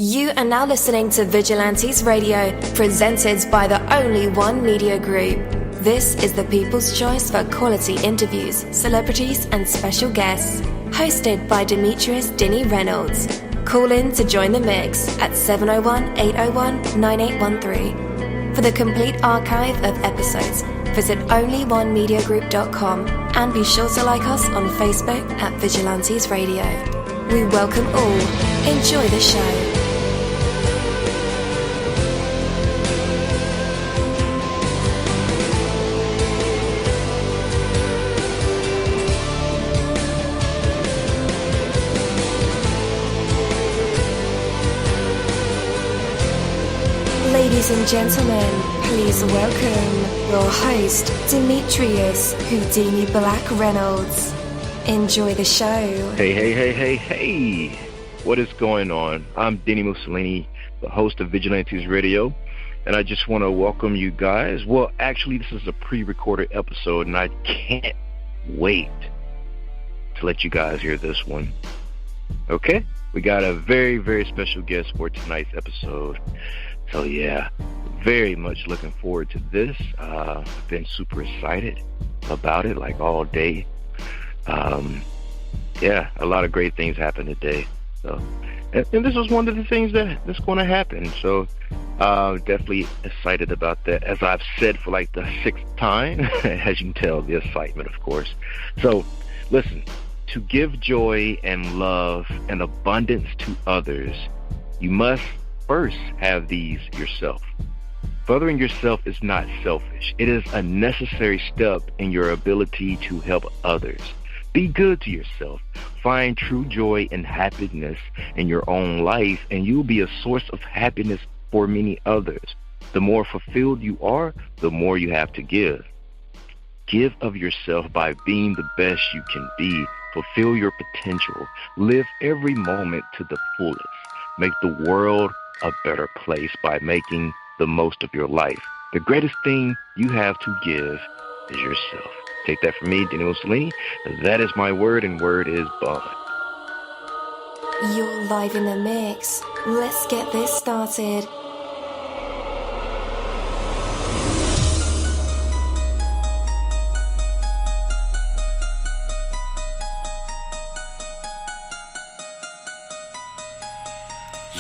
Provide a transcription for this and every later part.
You are now listening to Vigilantes Radio, presented by the only one media group. This is the people's choice for quality interviews, celebrities and special guests. Hosted by Demetrius Dinny Reynolds. Call in to join the mix at 701-801-9813. For the complete archive of episodes, visit onlyonemediagroup.com and be sure to like us on Facebook at Vigilantes Radio. We welcome all. Enjoy the show. Ladies and gentlemen, please welcome your host, Demetrius Houdini Black Reynolds. Enjoy the show. Hey. What is going on? I'm dini-mussolini, the host of Vigilantes Radio, and I just want to welcome you guys. Well, actually, this is a pre-recorded episode, and I can't wait to let you guys hear this one. Okay? We got a very, very special guest for tonight's episode. So yeah, very much looking forward to this. I've been super excited about it, like all day. Yeah, a lot of great things happened today. So, and this is one of the things that's going to happen. So, definitely excited about that. As I've said for like the sixth time, as you can tell, the excitement, of course. So, listen, to give joy and love and abundance to others, you must first have these yourself. Furthering yourself is not selfish. It is a necessary step in your ability to help others. Be good to yourself. Find true joy and happiness in your own life, and you'll be a source of happiness for many others. The more fulfilled you are, the more you have to give. Give of yourself by being the best you can be. Fulfill your potential. Live every moment to the fullest. Make the world a better place by making the most of your life. The greatest thing you have to give is yourself. Take that from me, Dini-Mussolini. That is my word, and word is bond. You're live in the mix. Let's get this started.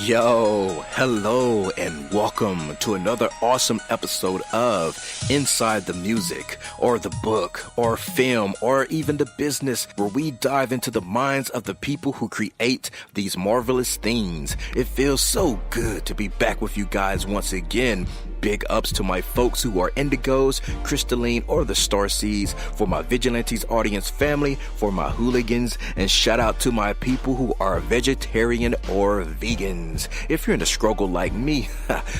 Yo, hello, and welcome to another awesome episode of Inside the Music, or the book, or film, or even the business, where we dive into the minds of the people who create these marvelous things. It feels so good to be back with you guys once again. Big ups to my folks who are indigos, crystalline, or the starseeds, for my Vigilantes audience family, for my hooligans, and shout out to my people who are vegetarian or vegans. If you're in the struggle like me,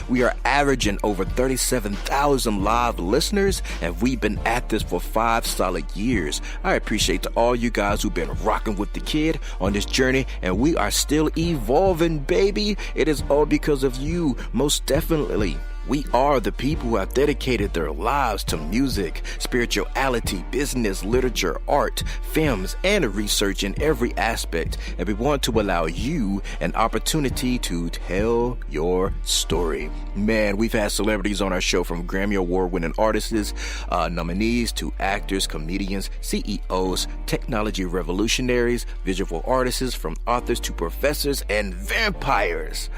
we are averaging over 37,000 live listeners, and we've been at this for 5 solid years. I appreciate to all you guys who've been rocking with the kid on this journey, and we are still evolving, baby. It is all because of you, most definitely. We are the people who have dedicated their lives to music, spirituality, business, literature, art, films, and research in every aspect. And we want to allow you an opportunity to tell your story. Man, we've had celebrities on our show, from Grammy Award-winning artists, nominees, to actors, comedians, CEOs, technology revolutionaries, visual artists, from authors to professors, and vampires.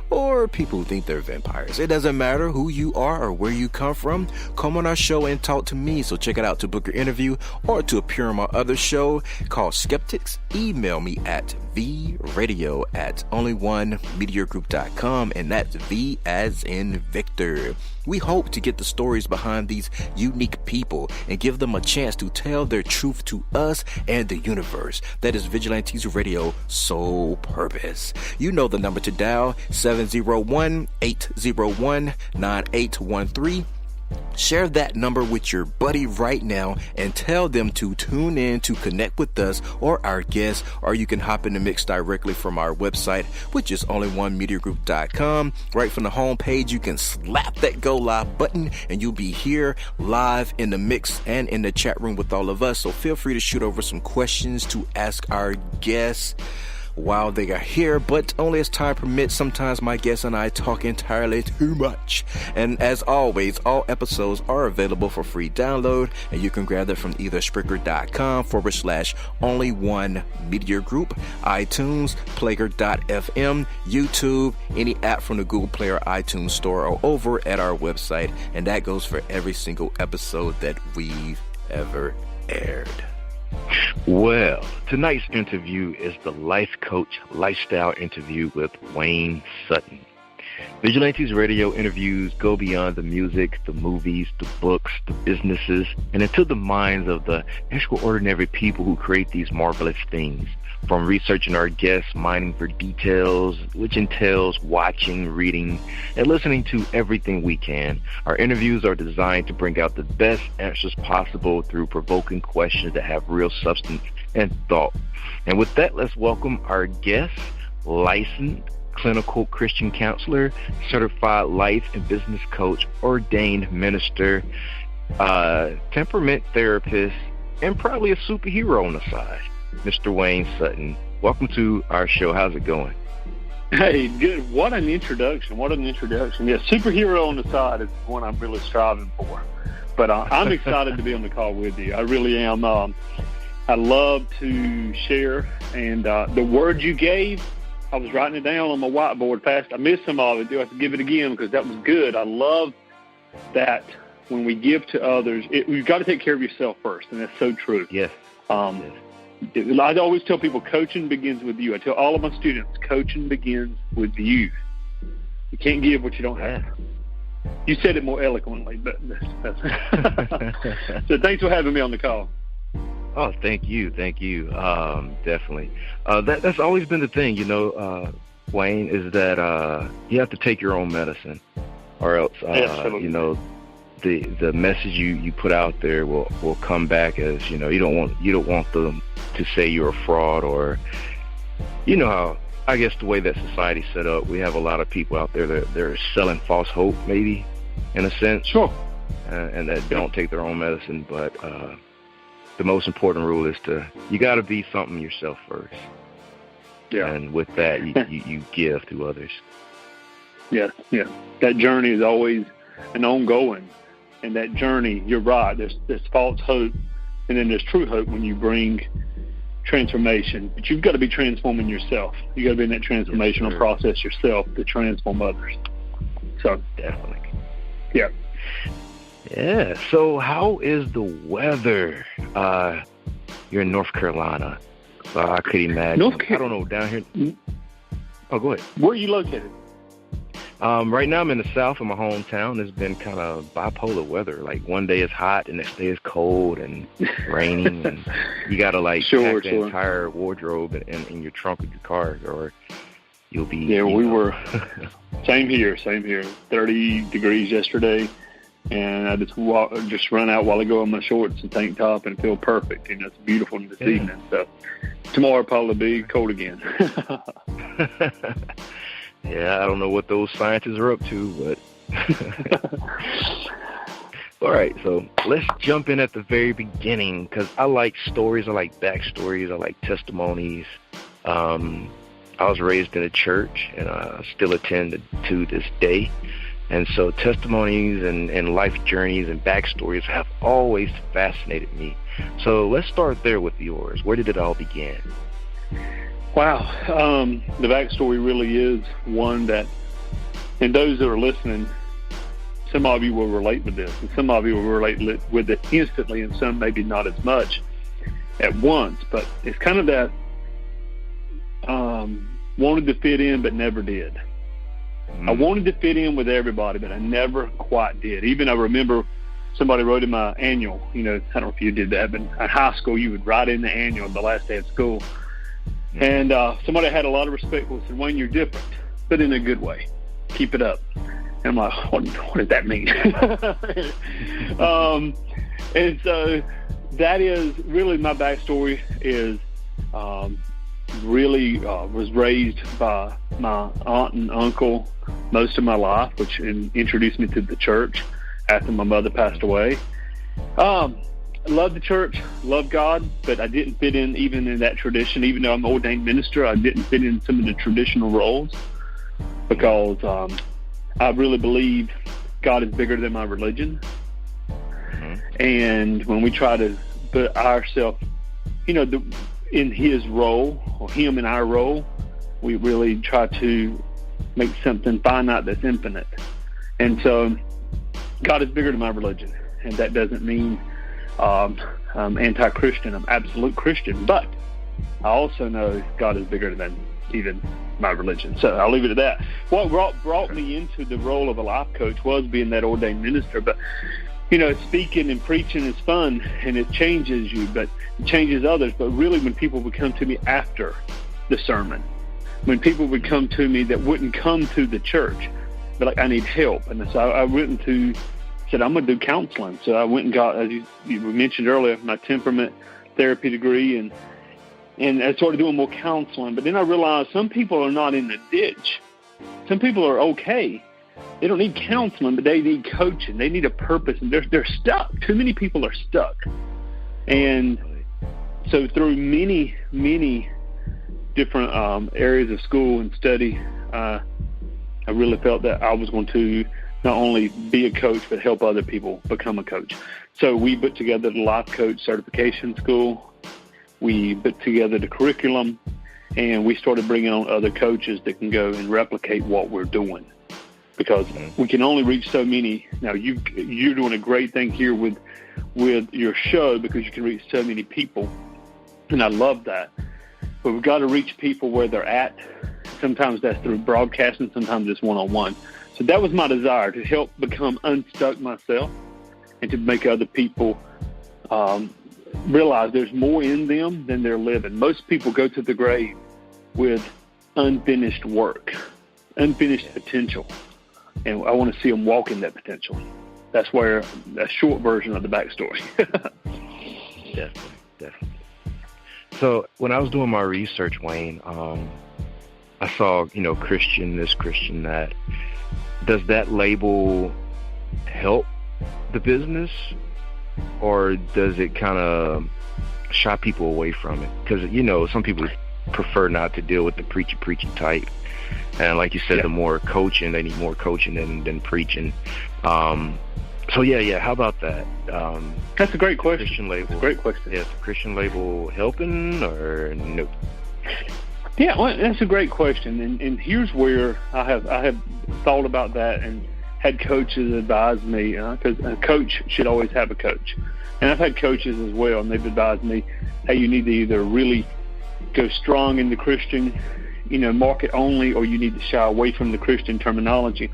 Or people who think they're vampires. It doesn't matter who you are or where you come from. Come on our show and talk to me. So check it out to book your interview or to appear on my other show called Skeptics. Email me at vradio@onlyonemediagroup.com, and that's V as in Victor. We hope to get the stories behind these unique people and give them a chance to tell their truth to us and the universe. That is Vigilantes Radio sole purpose. You know the number to dial, 701-801-9813. Share that number with your buddy right now and tell them to tune in to connect with us or our guests, or you can hop in the mix directly from our website, which is onlyonemediagroup.com. Right from the homepage, you can slap that go live button and you'll be here live in the mix and in the chat room with all of us. So feel free to shoot over some questions to ask our guests. while they are here, but only as time permits. Sometimes my guests and I talk entirely too much. And as always, all episodes are available for free download, and you can grab them from either Spreaker.com/only1media group, iTunes, Player.fm, YouTube, any app from the Google Play or iTunes store, or over at our website. And that goes for every single episode that we've ever aired. Well, tonight's interview is the Life Coach Lifestyle interview with Wayne Sutton. Vigilantes Radio interviews go beyond the music, the movies, the books, the businesses, and into the minds of the extraordinary people who create these marvelous things. From researching our guests, mining for details, which entails watching, reading, and listening to everything we can. Our interviews are designed to bring out the best answers possible through provoking questions that have real substance and thought. And with that, let's welcome our guest, licensed clinical Christian counselor, certified life and business coach, ordained minister, temperament therapist, and probably a superhero on the side, Mr. Wayne Sutton. Welcome to our show. How's it going? Hey, good. What an introduction. Yeah, superhero on the side is one I'm really striving for. But I'm excited to be on the call with you. I really am. I love to share. And the word you gave, I was writing it down on my whiteboard fast. I missed some of it. Do I have to give it again? Because that was good. I love that when we give to others, you've got to take care of yourself first. And that's so true. Yes. I always tell people coaching begins with you. I tell all of my students coaching begins with you. You can't give what you don't have. You said it more eloquently, but that's so thanks for having me on the call. Oh, thank you. Definitely. That's always been the thing, Wayne, is that you have to take your own medicine, or else, the message you put out there will come back as, you don't want them to say you're a fraud, or how, I guess, the way that society's set up, we have a lot of people out there that they're selling false hope, maybe, in a sense. Sure. And that don't take their own medicine. But the most important rule is you got to be something yourself first. Yeah. And with that, you give to others. Yeah. That journey is always an ongoing. And that journey, you're right, there's false hope, and then there's true hope when you bring transformation. But you've got to be transforming yourself. You got to be in that transformational process yourself to transform others. So definitely. Yeah. Yeah. So how is the weather? You're in North Carolina. I could imagine. I don't know, down here. Oh, go ahead. Where are you located? Right now I'm in the South of my hometown. It's been kind of bipolar weather. Like one day it's hot, the next day it's cold and raining, and you got to pack the entire wardrobe in your trunk of your car, or you'll be... Yeah, we were... Same here. 30 degrees yesterday, and I just run out while I go in my shorts and tank top and feel perfect. It's beautiful this evening. So tomorrow will probably be cold again. Yeah, I don't know what those scientists are up to, but... All right, so let's jump in at the very beginning, because I like stories, I like backstories, I like testimonies. I was raised in a church, and I still attend to this day. And so testimonies and life journeys and backstories have always fascinated me. So let's start there with yours. Where did it all begin? Wow. The backstory really is one that, and those that are listening, some of you will relate with this, and some of you will relate with it instantly, and some maybe not as much at once. But it's kind of that wanted to fit in but never did. I wanted to fit in with everybody, but I never quite did. Even I remember somebody wrote in my annual, I don't know if you did that, but in high school you would write in the annual the last day of school. And somebody I had a lot of respect for said, "Wayne, you're different, but in a good way. Keep it up." And I'm like, what does that mean? And so that is really my backstory is was raised by my aunt and uncle most of my life, which introduced me to the church after my mother passed away. love the church, love God, but I didn't fit in even in that tradition. Even though I'm an ordained minister, I didn't fit in some of the traditional roles because I really believe God is bigger than my religion. And when we try to put ourselves, in his role or him in our role, we really try to make something finite that's infinite. And so God is bigger than my religion. And that doesn't mean I'm anti-Christian. I'm absolute Christian. But I also know God is bigger than even my religion. So I'll leave it at that. What brought me into the role of a life coach was being that ordained minister. But speaking and preaching is fun, and it changes you, but it changes others. But really, when people would come to me after the sermon, when people would come to me that wouldn't come to the church, but like, I need help. And so I said, I'm going to do counseling. So I went and got, as you mentioned earlier, my temperament therapy degree, and I started doing more counseling. But then I realized some people are not in the ditch. Some people are okay. They don't need counseling, but they need coaching. They need a purpose, and they're stuck. Too many people are stuck. And so through many, many different areas of school and study, I really felt that I was going to not only be a coach, but help other people become a coach. So we put together the Life Coach Certification School. We put together the curriculum, and we started bringing on other coaches that can go and replicate what we're doing. Because we can only reach so many. Now, you're doing a great thing here with your show because you can reach so many people, and I love that. But we've got to reach people where they're at. Sometimes that's through broadcasting, sometimes it's one-on-one. So that was my desire, to help become unstuck myself and to make other people realize there's more in them than they're living. Most people go to the grave with unfinished work, unfinished potential. And I want to see them walk in that potential. That's where a short version of the backstory. Definitely. So when I was doing my research, Wayne, I saw, Christian this, Christian that. Does that label help the business, or does it kind of shy people away from it? Because, some people prefer not to deal with the preachy type. And like you said, the more coaching, they need more coaching than preaching. So how about that? That's a great question. Christian label. That's a great question. Yeah, is the Christian label helping or no? Yeah, well, that's a great question. And here's where I have thought about that and had coaches advise me, because a coach should always have a coach. And I've had coaches as well, and they've advised me, hey, you need to either really go strong in the Christian market only, or you need to shy away from the Christian terminology.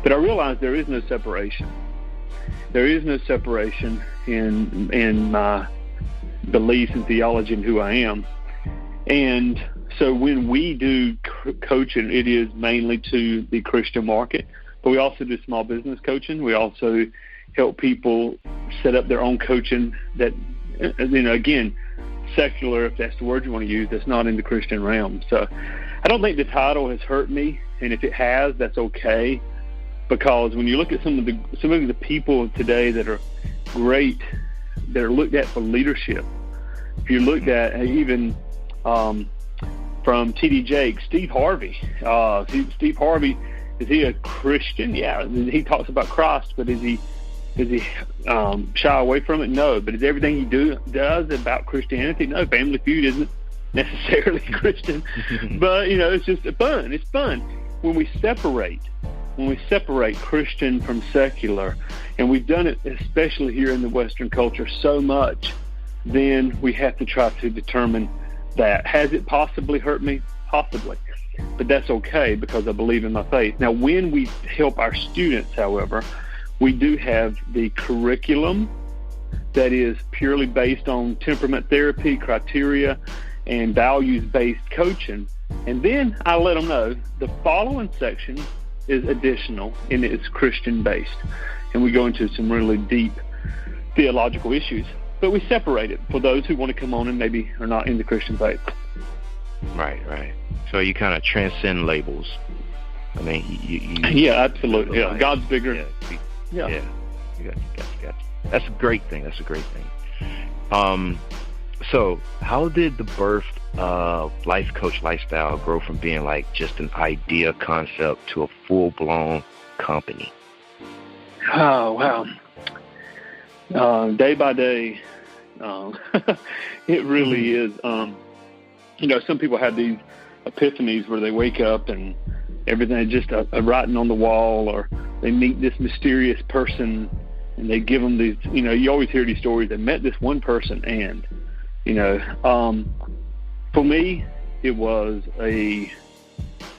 But I realized there is no separation. There is no separation in my beliefs and theology and who I am. And so when we do coaching, it is mainly to the Christian market, but we also do small business coaching. We also help people set up their own coaching that, again, secular, if that's the word you want to use, that's not in the Christian realm. So I don't think the title has hurt me, and if it has, that's okay, because when you look at some of the people today that are great, that are looked at for leadership, if you looked at even from T.D. Jakes, Steve Harvey. Steve Harvey, is he a Christian? Yeah, he talks about Christ, but is he shy away from it? No. But is everything he does about Christianity? No. Family Feud isn't necessarily Christian, but it's just fun. It's fun when we separate Christian from secular, and we've done it especially here in the Western culture so much. Then we have to try to determine that. Has it possibly hurt me? Possibly. But that's okay, because I believe in my faith. Now, when we help our students, however, we do have the curriculum that is purely based on temperament therapy, criteria, and values-based coaching. And then I let them know the following section is additional, and it's Christian-based. And we go into some really deep theological issues. But we separate it for those who want to come on and maybe are not in the Christian faith. Right. So you kind of transcend labels. I mean, yeah, absolutely. Yeah, God's bigger. Yeah. You got. That's a great thing. So how did the birth of Life Coach Lifestyle grow from being like just an idea concept to a full-blown company? Oh, wow. Day by day, it really is. Some people have these epiphanies where they wake up and everything is just a writing on the wall, or they meet this mysterious person and they give them these, you always hear these stories. They met this one person and, for me, it was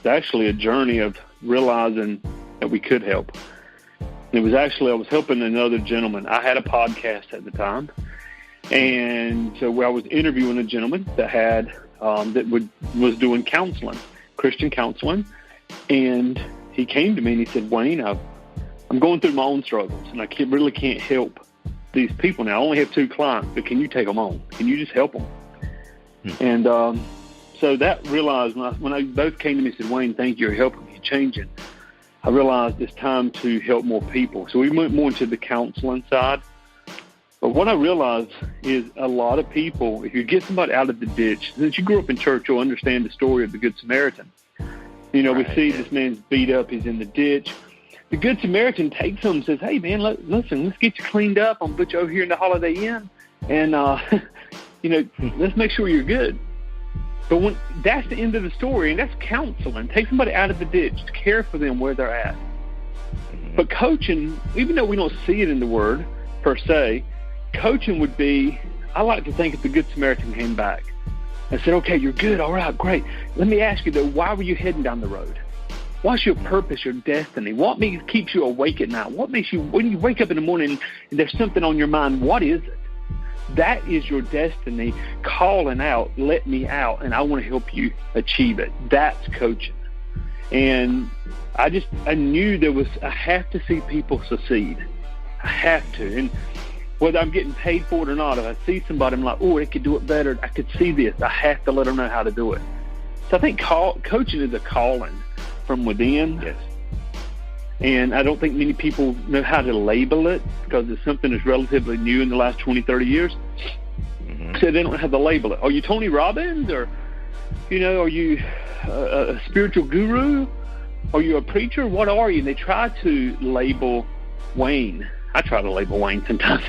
actually a journey of realizing that we could help. It was actually, I was helping another gentleman. I had a podcast at the time. And so I was interviewing a gentleman that had, was doing counseling, Christian counseling. And he came to me and he said, Wayne, I'm going through my own struggles and I really can't help these people now. I only have 2 clients, but can you take them on? Can you just help them? And so that realized when I both came to me and said, Wayne, thank you, you're helping me, changing. I realized it's time to help more people. So we went more into the counseling side. But what I realized is a lot of people, if you get somebody out of the ditch, since you grew up in church, you'll understand the story of the Good Samaritan. We see this man's beat up, he's in the ditch. The Good Samaritan takes him and says, hey, man, listen, let's get you cleaned up. I'm going to put you over here in the Holiday Inn. And, let's make sure you're good. But that's the end of the story, and that's counseling. Take somebody out of the ditch to care for them where they're at. But coaching, even though we don't see it in the word per se, coaching would be, I like to think if the Good Samaritan came back and said, okay, you're good, all right, great. Let me ask you, though, why were you heading down the road? What's your purpose, your destiny? What keeps you awake at night? What makes you, when you wake up in the morning and there's something on your mind, what is it? That is your destiny calling out, let me out, and I want to help you achieve it. That's coaching. And I knew I have to see people succeed. I have to. And whether I'm getting paid for it or not, if I see somebody, I'm like, oh, they could do it better. I could see this. I have to let them know how to do it. So I think coaching is a calling from within. Yes. And I don't think many people know how to label it because it's something that's relatively new in the last 20, 30 years. So they don't have to label it. Are you Tony Robbins, or, are you a spiritual guru? Are you a preacher? What are you? And they try to label Wayne. I try to label Wayne sometimes.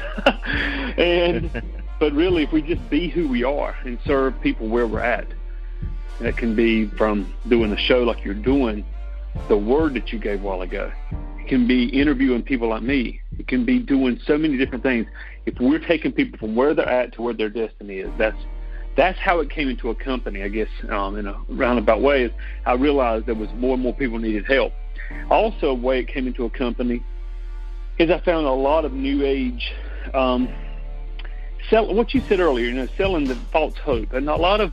But really, if we just be who we are and serve people where we're at, and it can be from doing a show like you're doing, the word that you gave a while ago. It can be interviewing people like me. It can be doing so many different things. If we're taking people from where they're at to where their destiny is, that's how it came into a company, I guess, in a roundabout way. Is I realized there was more and more people needed help. Also, a way it came into a company is I found a lot of new age, what you said earlier, selling the false hope, and a lot of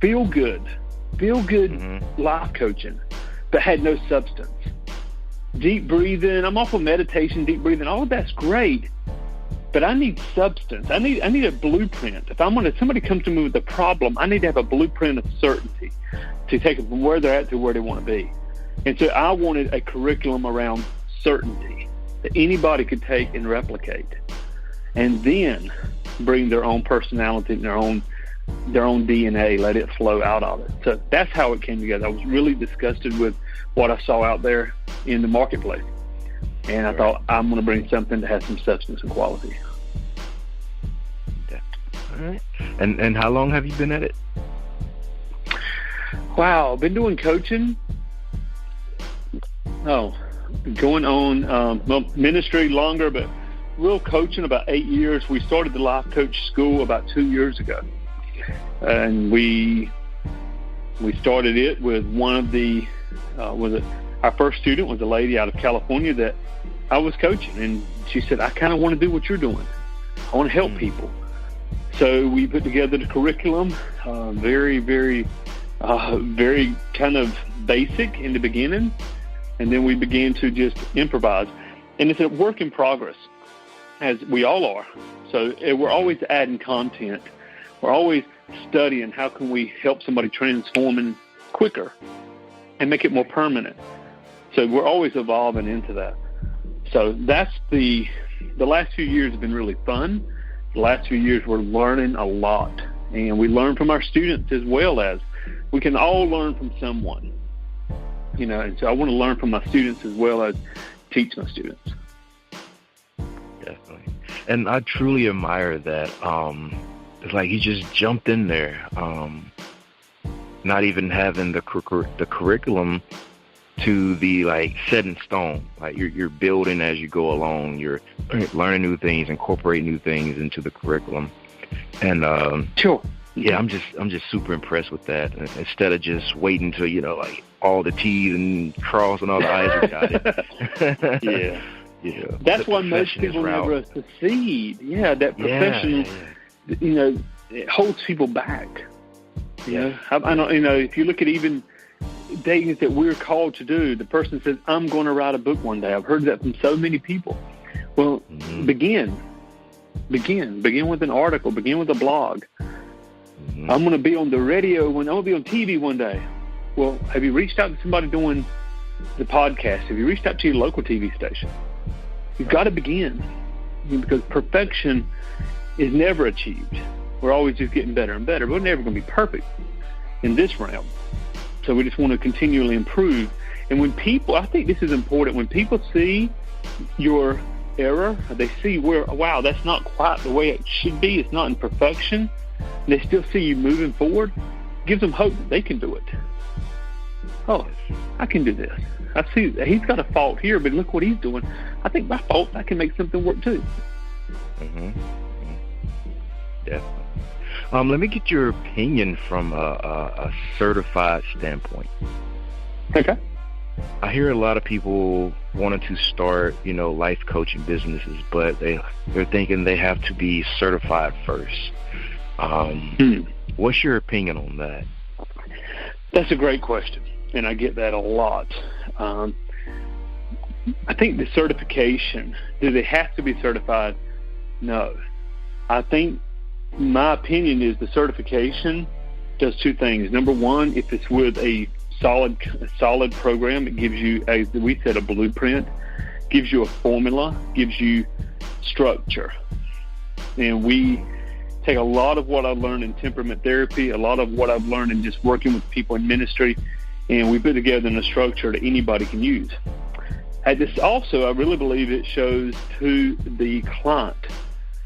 feel good life coaching, but had no substance. Deep breathing, I'm off of meditation, deep breathing, all of that's great, but I need substance. I need a blueprint. If somebody comes to me with a problem, I need to have a blueprint of certainty to take them from where they're at to where they want to be. And so I wanted a curriculum around certainty that anybody could take and replicate, and then bring their own personality and their own DNA, let it flow out of it. So that's how it came together. I was really disgusted with what I saw out there in the marketplace. And I thought, I'm going to bring something that has some substance and quality. Yeah. All right. And how long have you been at it? Wow, I've been doing coaching. Going on ministry longer, but real coaching about 8 years. We started the Life Coach School about 2 years ago. And we started it with one of the our first student was a lady out of California that I was coaching, and she said, I kind of want to do what you're doing. I want to help people. So we put together the curriculum, very, very, very kind of basic in the beginning, and then we began to just improvise. And it's a work in progress, as we all are. So we're always adding content. We're always studying how can we help somebody transforming quicker and make it more permanent. So we're always evolving into that. So that's the last few years have been really fun, the last few years, we're learning a lot. And we learn from our students as well as we can all learn from someone. And so I want to learn from my students as well as teach my students. Definitely. And I truly admire that. It's like he just jumped in there, not even having the curriculum to be like set in stone. Like you're building as you go along. You're learning new things, incorporating new things into the curriculum. And sure. Yeah, I'm just super impressed with that. Instead of just waiting till like all the T's and crossing all the I's are dotted. Yeah. That's why most people never succeed. Yeah, that profession, it holds people back. I don't. If you look at even things that we're called to do, the person says, "I'm going to write a book one day." I've heard that from so many people. Well, begin with an article. Begin with a blog. I'm going to be on the radio I'm going to be on TV one day. Well, have you reached out to somebody doing the podcast? Have you reached out to your local TV station? You've got to begin, because perfection is never achieved. We're always just getting better and better. We're never going to be perfect in this realm. So we just want to continually improve. And when people, I think this is important, when people see your error, they see wow, that's not quite the way it should be. It's not in perfection. And they still see you moving forward. It gives them hope that they can do it. Oh, I can do this. I see he's got a fault here, but look what he's doing. I think my fault, I can make something work too. Definitely. Let me get your opinion from a certified standpoint. Okay. I hear a lot of people wanting to start, life coaching businesses, but they're thinking they have to be certified first. What's your opinion on that? That's a great question, and I get that a lot. I think the certification, do they have to be certified? No. I think my opinion is the certification does two things. Number one, if it's with a solid program, it gives you, as we said, a blueprint, gives you a formula, gives you structure. And we take a lot of what I learned in temperament therapy, a lot of what I've learned in just working with people in ministry, and we put together in a structure that anybody can use. And this also, I really believe it shows to the client.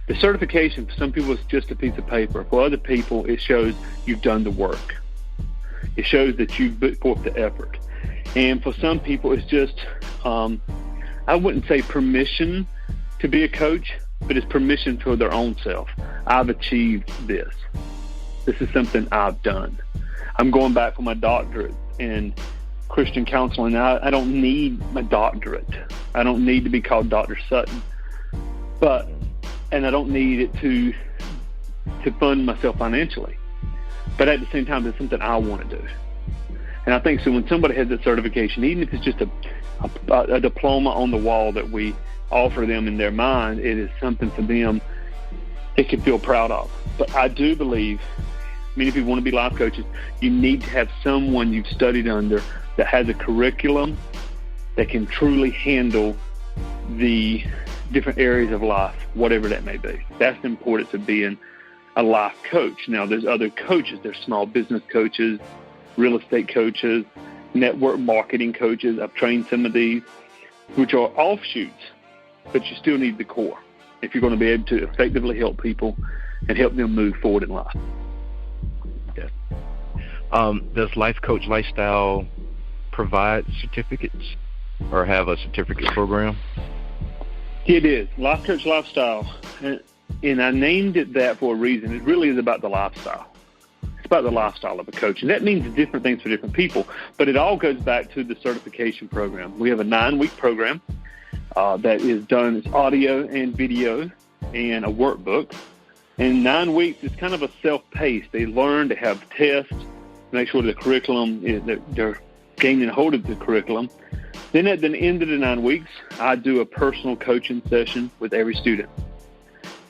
The certification for some people is just a piece of paper. For other people, it shows you've done the work. It shows that you've put forth the effort. And for some people, it's just, I wouldn't say permission to be a coach, but it's permission for their own self. I've achieved this. This is something I've done. I'm going back for my doctorate in Christian counseling. I don't need my doctorate. I don't need to be called Dr. Sutton. And I don't need it to fund myself financially. But at the same time, it's something I want to do. And I think so when somebody has that certification, even if it's just a diploma on the wall that we offer them in their mind, it is something for them they can feel proud of. But I do believe many people want to be life coaches. You need to have someone you've studied under that has a curriculum that can truly handle the different areas of life, whatever that may be. That's the importance of being a life coach. Now, there's other coaches. There's small business coaches, real estate coaches, network marketing coaches. I've trained some of these, which are offshoots, but you still need the core if you're going to be able to effectively help people and help them move forward in life. Yes. Does Life Coach Lifestyle provide certificates or have a certificate program? It is. Life Coach Lifestyle. And I named it that for a reason. It really is about the lifestyle. It's about the lifestyle of a coach. And that means different things for different people. But it all goes back to the certification program. We have a 9-week program that is done. It's audio and video and a workbook. And 9 weeks is kind of a self-paced. They learn to have tests, make sure the curriculum is that they're gaining hold of the curriculum. Then at the end of the 9 weeks, I do a personal coaching session with every student.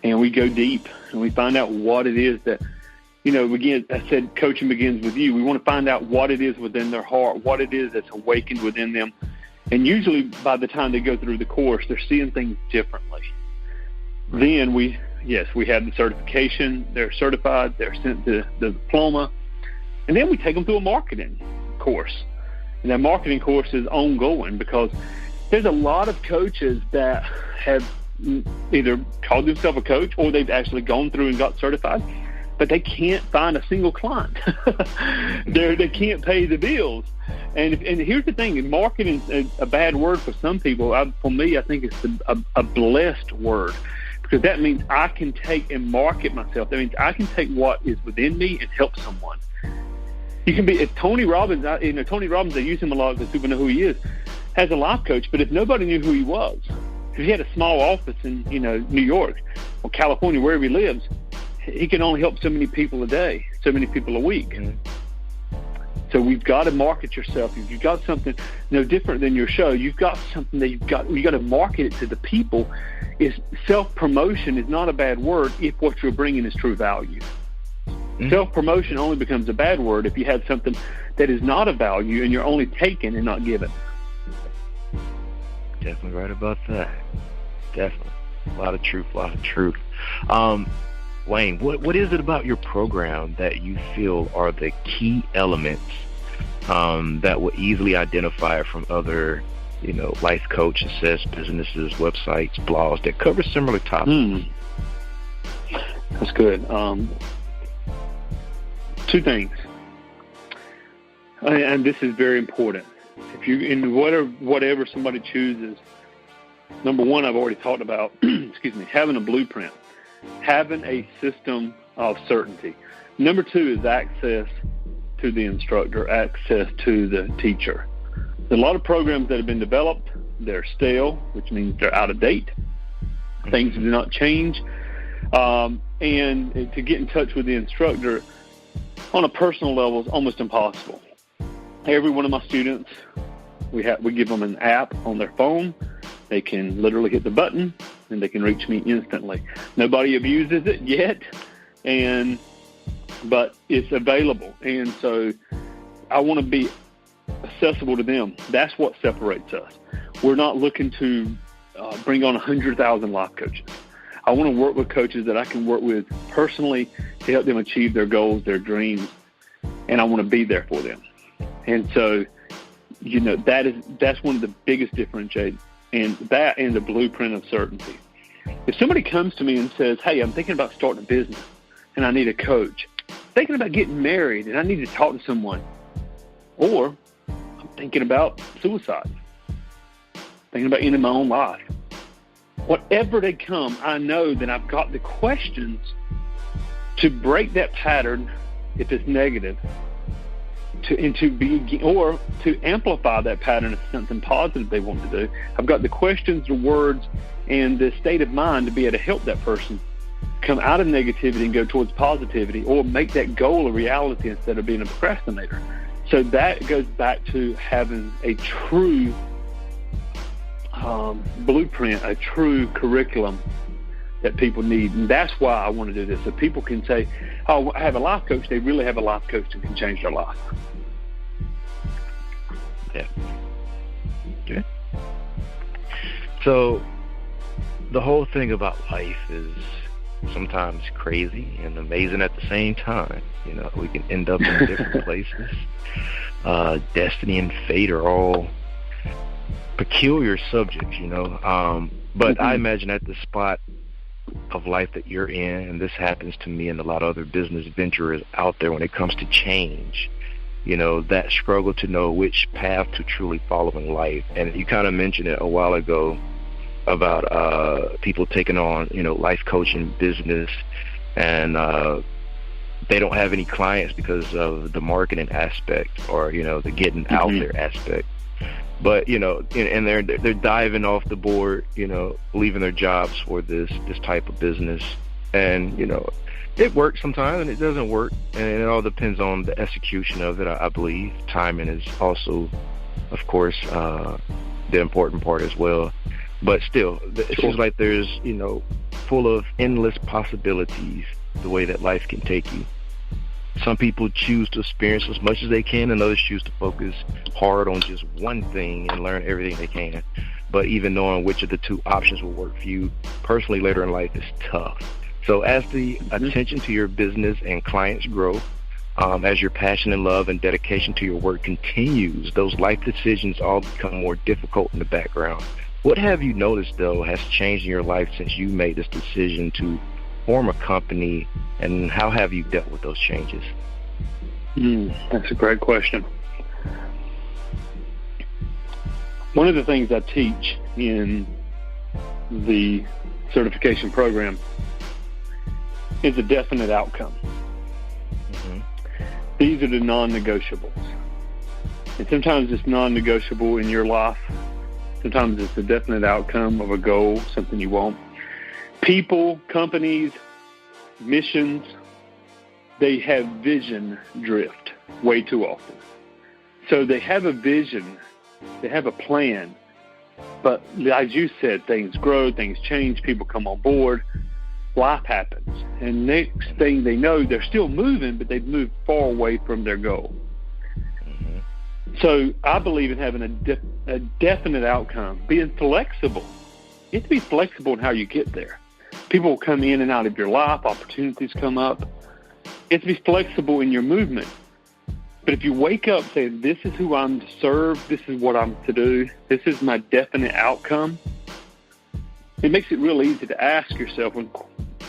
And we go deep and we find out what it is that, again, I said coaching begins with you. We want to find out what it is within their heart, what it is that's awakened within them. And usually by the time they go through the course, they're seeing things differently. Then we yes, we have the certification. They're certified. They're sent the diploma. And then we take them through a marketing course. And that marketing course is ongoing because there's a lot of coaches that have either called themselves a coach or they've actually gone through and got certified, but they can't find a single client. They can't pay the bills. And here's the thing, marketing is a bad word for some people. For me, I think it's a blessed word, because that means I can take and market myself. That means I can take what is within me and help someone. You can be, if Tony Robbins, Tony Robbins, I use him a lot because people know who he is, has a life coach, but if nobody knew who he was, if he had a small office in, New York or California, wherever he lives, he can only help so many people a day, so many people a week. Mm-hmm. So we've got to market yourself. If you've got something no different than your show, you've got something that you got to market it to the people. Self-promotion is not a bad word if what you're bringing is true value. Mm-hmm. Self-promotion only becomes a bad word if you have something that is not of value and you're only taking and not giving. Definitely right about that. Definitely. A lot of truth. Wayne, what is it about your program that you feel are the key elements that will easily identify from other, life coach, success businesses, websites, blogs that cover similar topics? That's good. Two things, and this is very important. If you in whatever somebody chooses, number one, I've already talked about. Having a blueprint, having a system of certainty. Number two is access to the instructor, access to the teacher. There's a lot of programs that have been developed. They're stale, which means they're out of date. Things do not change. And to get in touch with the instructor on a personal level is almost impossible. Every one of my students, we give them an app on their phone. They can literally hit the button and they can reach me instantly. Nobody abuses it yet, but it's available. And so I want to be accessible to them. That's what separates us. We're not looking to bring on 100,000 life coaches. I want to work with coaches that I can work with personally to help them achieve their goals, their dreams, and I want to be there for them. And so, that's one of the biggest differentiators, and that and the blueprint of certainty. If somebody comes to me and says, hey, I'm thinking about starting a business and I need a coach, thinking about getting married and I need to talk to someone, or I'm thinking about suicide, thinking about ending my own life, whatever they come, I know that I've got the questions to break that pattern if it's negative, to amplify that pattern if it's something positive they want to do. I've got the questions, the words, and the state of mind to be able to help that person come out of negativity and go towards positivity, or make that goal a reality instead of being a procrastinator. So that goes back to having a true blueprint, a true curriculum that people need. And that's why I want to do this. So people can say, oh, I have a life coach. They really have a life coach that can change their life. Yeah. Okay. So the whole thing about life is sometimes crazy and amazing at the same time. We can end up in different places. Destiny and fate are all peculiar subjects, but I imagine at the spot of life that you're in, and this happens to me and a lot of other business venturers out there when it comes to change, that struggle to know which path to truly follow in life. And you kind of mentioned it a while ago about people taking on, life coaching business, and they don't have any clients because of the marketing aspect or, the getting out there aspect. But, and they're diving off the board, leaving their jobs for this type of business. And, it works sometimes and it doesn't work. And it all depends on the execution of it, I believe. Timing is also, of course, the important part as well. But still, it seems like there's, full of endless possibilities, the way that life can take you. Some people choose to experience as much as they can, and others choose to focus hard on just one thing and learn everything they can. But even knowing which of the two options will work for you personally later in life is tough. So as the attention to your business and clients grow, as your passion and love and dedication to your work continues, those life decisions all become more difficult in the background. What have you noticed, though, has changed in your life since you made this decision to form a company, and how have you dealt with those changes? That's a great question. One of the things I teach in the certification program is a definite outcome. These are the non-negotiables. And sometimes it's non-negotiable in your life. Sometimes it's a definite outcome of a goal, something you want. People, companies, missions, they have vision drift way too often. So they have a vision, they have a plan, but as you said, things grow, things change, people come on board, life happens. And next thing they know, they're still moving, but they've moved far away from their goal. So I believe in having a definite outcome, being flexible. You have to be flexible in how you get there. People will come in and out of your life, opportunities come up. You have to be flexible in your movement. But if you wake up saying, this is who I'm to serve, this is what I'm to do, this is my definite outcome, it makes it real easy to ask yourself when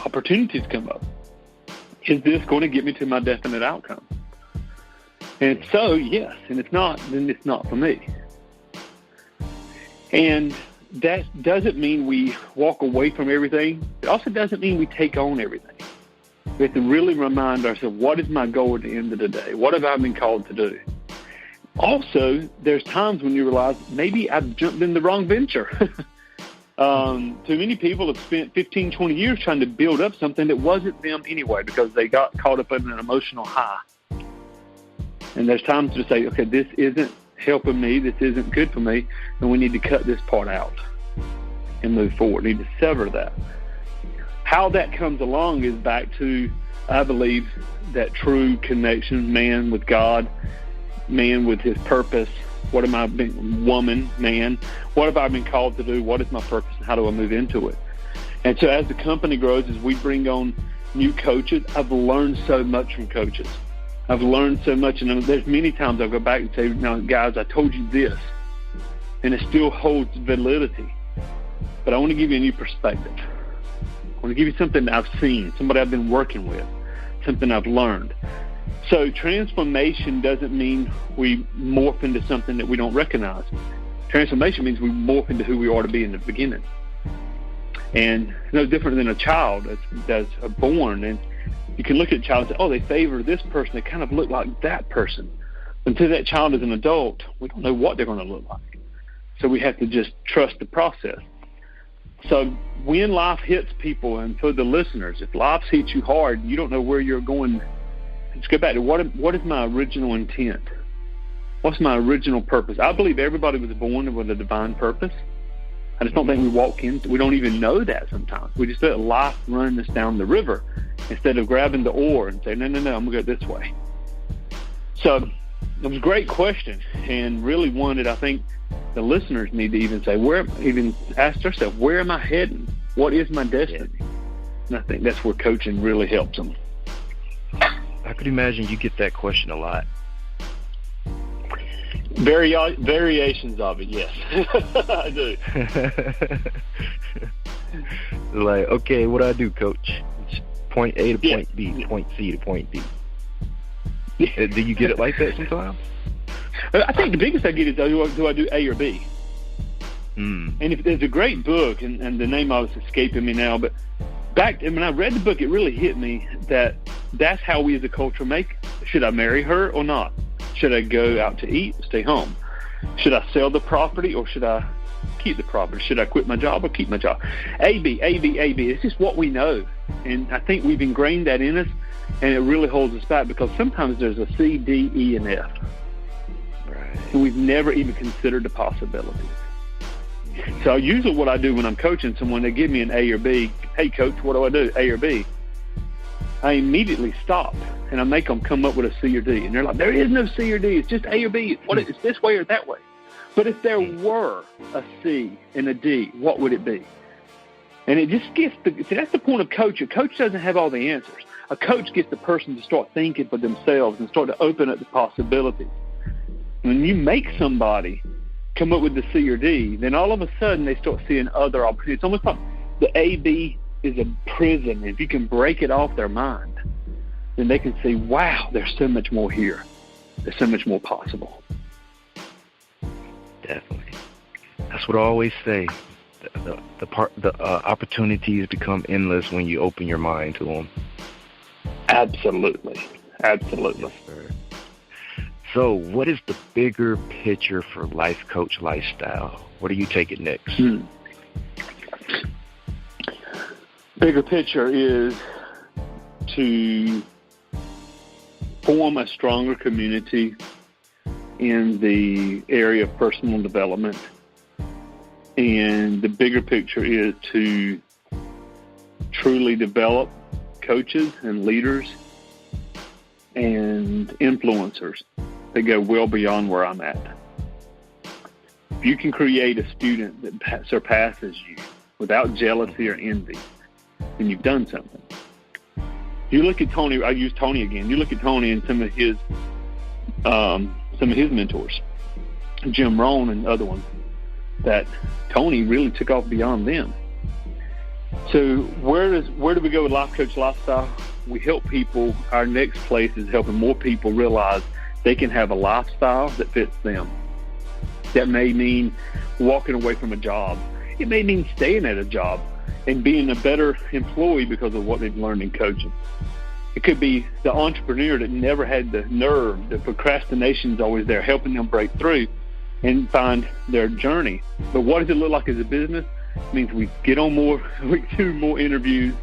opportunities come up, is this going to get me to my definite outcome? And if so, yes. And if not, then it's not for me. And that doesn't mean we walk away from everything. It also doesn't mean we take on everything. We have to really remind ourselves, what is my goal at the end of the day? What have I been called to do? Also, there's times when you realize maybe I've jumped in the wrong venture. Too many people have spent 15, 20 years trying to build up something that wasn't them anyway because they got caught up in an emotional high. And there's times to say, okay, this isn't helping me, this isn't good for me, and we need to cut this part out and move forward. We need to sever that. How that comes along is back to, I believe, that true connection, man with God, man with his purpose. What am I being, woman, man? What have I been called to do? What is my purpose, and how do I move into it? And so as the company grows, as we bring on new coaches, I've learned so much from coaches. I've learned so much, and there's many times I'll go back and say, now, guys, I told you this, and it still holds validity. But I want to give you a new perspective. I want to give you something I've seen, somebody I've been working with, something I've learned. So transformation doesn't mean we morph into something that we don't recognize. Transformation means we morph into who we are to be in the beginning. And it's no different than a child that's born, and you can look at a child and say, oh, they favor this person. They kind of look like that person. Until that child is an adult, we don't know what they're going to look like. So we have to just trust the process. So when life hits people, and for the listeners, if life hits you hard and you don't know where you're going, let's go back to what is my original intent? What's my original purpose? I believe everybody was born with a divine purpose. I just don't think we don't even know that sometimes. We just let life run us down the river instead of grabbing the oar and saying, no, I'm going to go this way. So it was a great question, and really one that I think the listeners need to even say, even ask themselves, where am I heading? What is my destiny? And I think that's where coaching really helps them. I could imagine you get that question a lot. Variations of it, yes. I do. Like, okay, what do I do, coach? It's point A to point B, point C to point D. Do you get it like that sometimes? I think the biggest I get is, do I do A or B? And if there's a great book, and the name of it's escaping me now, but when I read the book, it really hit me that that's how we as a culture make. Should I marry her or not? Should I go out to eat, stay home? Should I sell the property or should I keep the property? Should I quit my job or keep my job? A, B. It's just what we know. And I think we've ingrained that in us, and it really holds us back because sometimes there's a C, D, E, and F. Right. And we've never even considered the possibilities. So usually what I do when I'm coaching someone, they give me an A or B. Hey, coach, what do I do, A or B? I immediately stop, and I make them come up with a C or D. And they're like, there is no C or D. It's just A or B. It's this way or that way. But if there were a C and a D, what would it be? And it just gets that's the point of coach. A coach doesn't have all the answers. A coach gets the person to start thinking for themselves and start to open up the possibilities. When you make somebody come up with the C or D, then all of a sudden they start seeing other opportunities. It's almost like the A-B is a prison. If you can break it off their mind, then they can see, wow, there's so much more here. There's so much more possible. Definitely. That's what I always say. The opportunities become endless when you open your mind to them. Absolutely. Absolutely. Yes, sir. So what is the bigger picture for Life Coach Lifestyle? What are you taking next? Bigger picture is to form a stronger community in the area of personal development. And the bigger picture is to truly develop coaches and leaders and influencers that go well beyond where I'm at. If you can create a student that surpasses you without jealousy or envy, then you've done something. You look at Tony. I use Tony again. You look at Tony and some of his mentors, Jim Rohn and other ones, that Tony really took off beyond them. So where do we go with Life Coach Lifestyle? We help people. Our next place is helping more people realize they can have a lifestyle that fits them. That may mean walking away from a job. It may mean staying at a job and being a better employee because of what they've learned in coaching. It could be the entrepreneur that never had the nerve. The procrastination's always there, helping them break through and find their journey. But what does it look like as a business? It means we get on more, we do more interviews,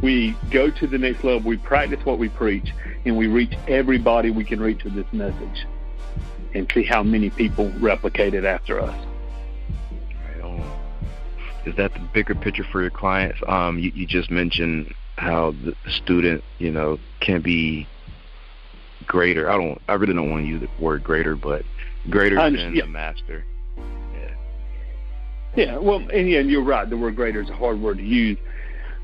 we go to the next level, we practice what we preach, and we reach everybody we can reach with this message and see how many people replicate it after us. Right on. Is that the bigger picture for your clients? You just mentioned how the student, can be greater. I really don't want to use the word greater, but greater than the master. Yeah, well, and you're right. The word greater is a hard word to use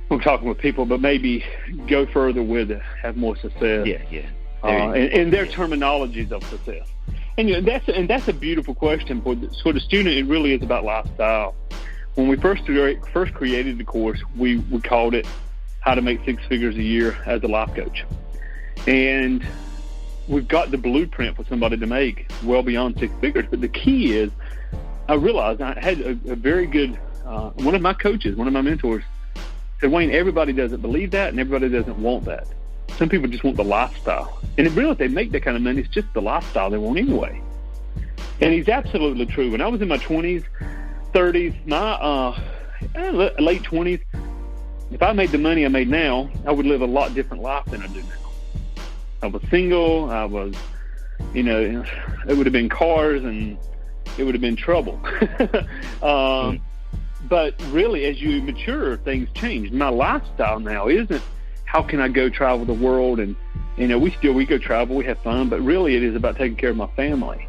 when talking with people, but maybe go further with it, have more success. Yeah. And their terminologies of success. And that's a beautiful question for the student. It really is about lifestyle. When we first created the course, we called it How to Make Six Figures a Year as a Life Coach. And we've got the blueprint for somebody to make well beyond six figures. But the key is, I realized I had a very good, one of my coaches, one of my mentors, said, Wayne, everybody doesn't believe that and everybody doesn't want that. Some people just want the lifestyle. And really, if they make that kind of money, it's just the lifestyle they want anyway. And he's absolutely true. When I was in my 20s, 30s, my late 20s, if I made the money I made now, I would live a lot different life than I do now. I was single. I was, it would have been cars and it would have been trouble. But really, as you mature, things change. My lifestyle now isn't how can I go travel the world, and we go travel, we have fun, but really it is about taking care of my family,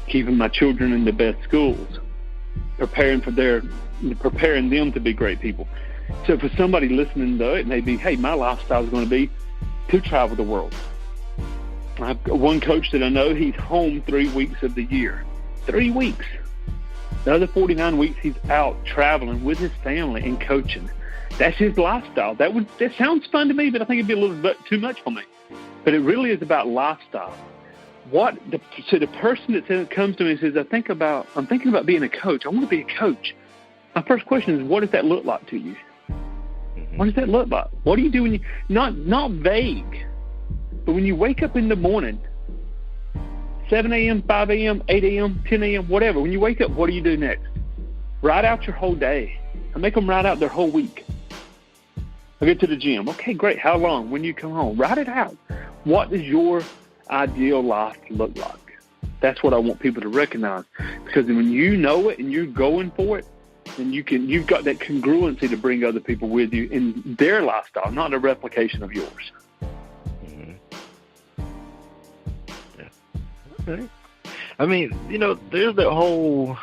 keeping my children in the best schools, preparing them to be great people. So for somebody listening, though, it may be, hey, my lifestyle is going to be to travel the world. I've got one coach that I know, he's home 3 weeks of the year. 3 weeks. The other 49 weeks, he's out traveling with his family and coaching. That's his lifestyle. That sounds fun to me, but I think it'd be a little bit too much for me. But it really is about lifestyle. So the person that comes to me and says, I'm thinking about being a coach. I want to be a coach. My first question is, what does that look like to you? Mm-hmm. What does that look like? What do you do when you, not vague, but when you wake up in the morning, 7 a.m., 5 a.m., 8 a.m., 10 a.m., whatever. When you wake up, what do you do next? Write out your whole day. I make them write out their whole week. I get to the gym. Okay, great. How long? When you come home? Write it out. What does your ideal life look like? That's what I want people to recognize. Because when you know it and you're going for it, then you've got that congruency to bring other people with you in their lifestyle, not a replication of yours. Okay. I mean, there's that whole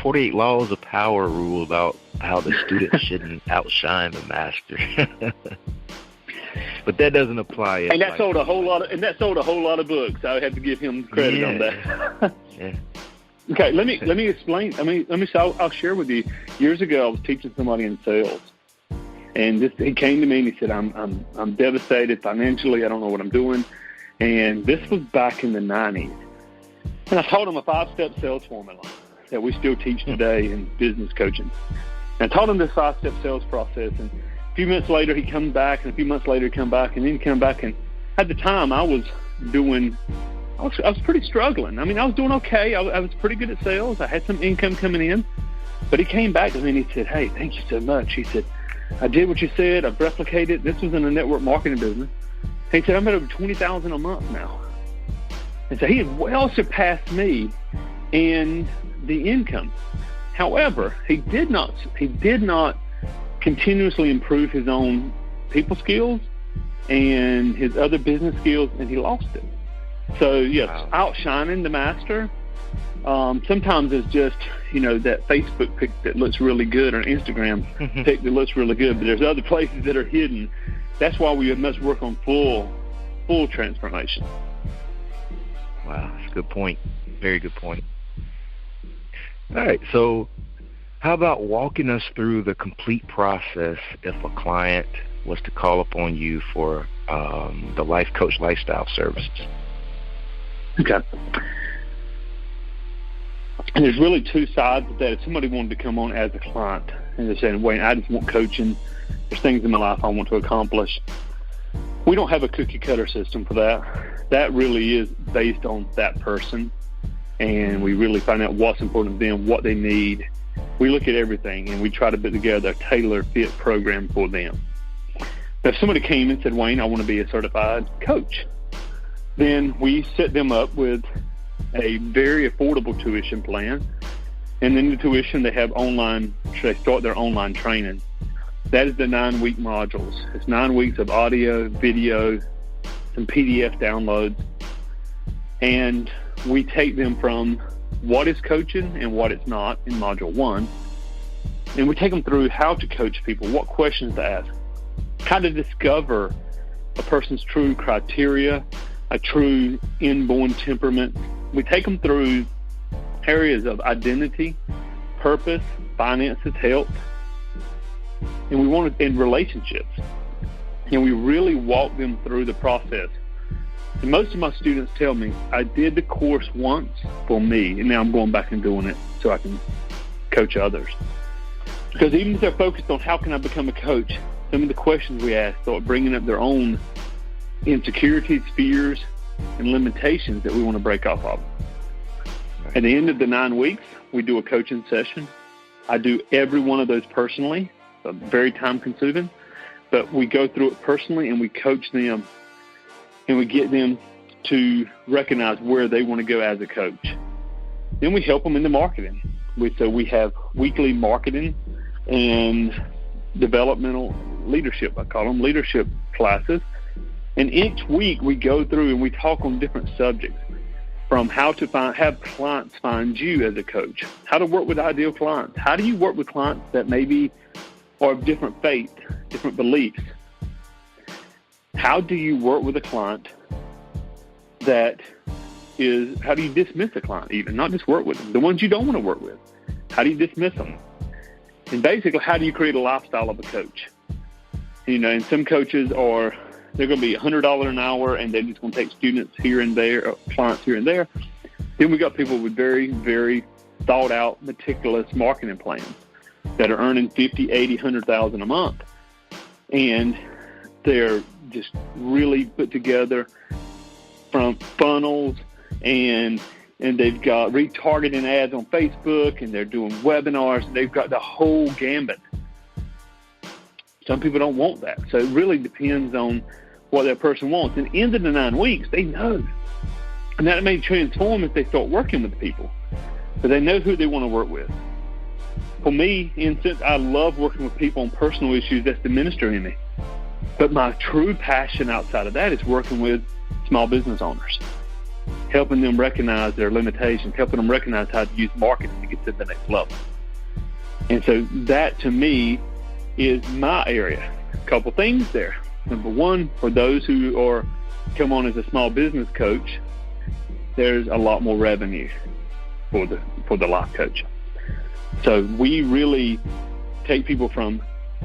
48 laws of power rule about how the student shouldn't outshine the master. But that doesn't apply. And that sold a whole lot of books. I have to give him credit on that. Yeah. Okay, let me explain. I'll share with you. Years ago, I was teaching somebody in sales, and he came to me and he said, "I'm devastated financially. I don't know what I'm doing." And this was back in the 90s. And I taught him a 5-step sales formula that we still teach today in business coaching. And I taught him this 5-step sales process. And a few minutes later, he comes back, and a few months later, he come back, and then he come back. And at the time, I was pretty struggling. I mean, I was doing okay. I was pretty good at sales. I had some income coming in. But he came back to me and he said, "Hey, thank you so much." He said, "I did what you said. I've replicated. This was in a network marketing business." He said, "I'm at over $20,000 a month now." And so he had well surpassed me in the income. However, he did not continuously improve his own people skills and his other business skills, and he lost it. So, yes, outshining the master, sometimes it's just, that Facebook pic that looks really good or Instagram pic that looks really good, but there's other places that are hidden. That's why we must work on full transformation. Wow, that's a good point. Very good point. All right, so how about walking us through the complete process if a client was to call upon you for the Life Coach Lifestyle Services? Okay. And there's really two sides of that. If somebody wanted to come on as a client and they're saying, "Wayne, I just want coaching. There's things in my life I want to accomplish." We don't have a cookie cutter system for that. That really is based on that person, and we really find out what's important to them, what they need. We look at everything, and we try to put together a tailor-fit program for them. Now, if somebody came and said, "Wayne, I want to be a certified coach," then we set them up with a very affordable tuition plan. And then the tuition, they start their online training. That is the 9-week modules. It's 9 weeks of audio, video, some PDF downloads. And we take them from what is coaching and what it's not in module 1. And we take them through how to coach people, what questions to ask, how to discover a person's true criteria, a true inborn temperament. We take them through areas of identity, purpose, finances, health, and we want to in relationships. And we really walk them through the process. And most of my students tell me, "I did the course once for me, and now I'm going back and doing it so I can coach others." Because even if they're focused on how can I become a coach, some of the questions we ask start bringing up their own insecurities, fears, and limitations that we want to break off of. At the end of the 9 weeks, we do a coaching session. I do every one of those personally, so very time-consuming, but we go through it personally and we coach them, and we get them to recognize where they want to go as a coach. Then we help them in the marketing. So we have weekly marketing and developmental leadership, I call them leadership classes. And each week we go through and we talk on different subjects, from how to have clients find you as a coach, how to work with ideal clients, how do you work with clients that maybe are of different faith, different beliefs. How do you work with a client how do you dismiss a client even, not just work with them, the ones you don't want to work with? How do you dismiss them? And basically, how do you create a lifestyle of a coach? And some coaches they're going to be $100 an hour, and they're just going to take students here and there, or clients here and there. Then we got people with very, very thought out, meticulous marketing plans that are earning $50,000, $80,000, $100,000 a month. And they're just really put together from funnels, and they've got retargeting ads on Facebook, and they're doing webinars. They've got the whole gambit. Some people don't want that. So it really depends on what that person wants. And in the 9 weeks, they know. And that may transform if they start working with people. But they know who they want to work with. For me, since I love working with people on personal issues, that's the minister in me. But my true passion outside of that is working with small business owners, helping them recognize their limitations, helping them recognize how to use marketing to get to the next level. And so that, to me, is my area. A couple things there. Number one, for those who come on as a small business coach, there's a lot more revenue for the life coach. So we really take people from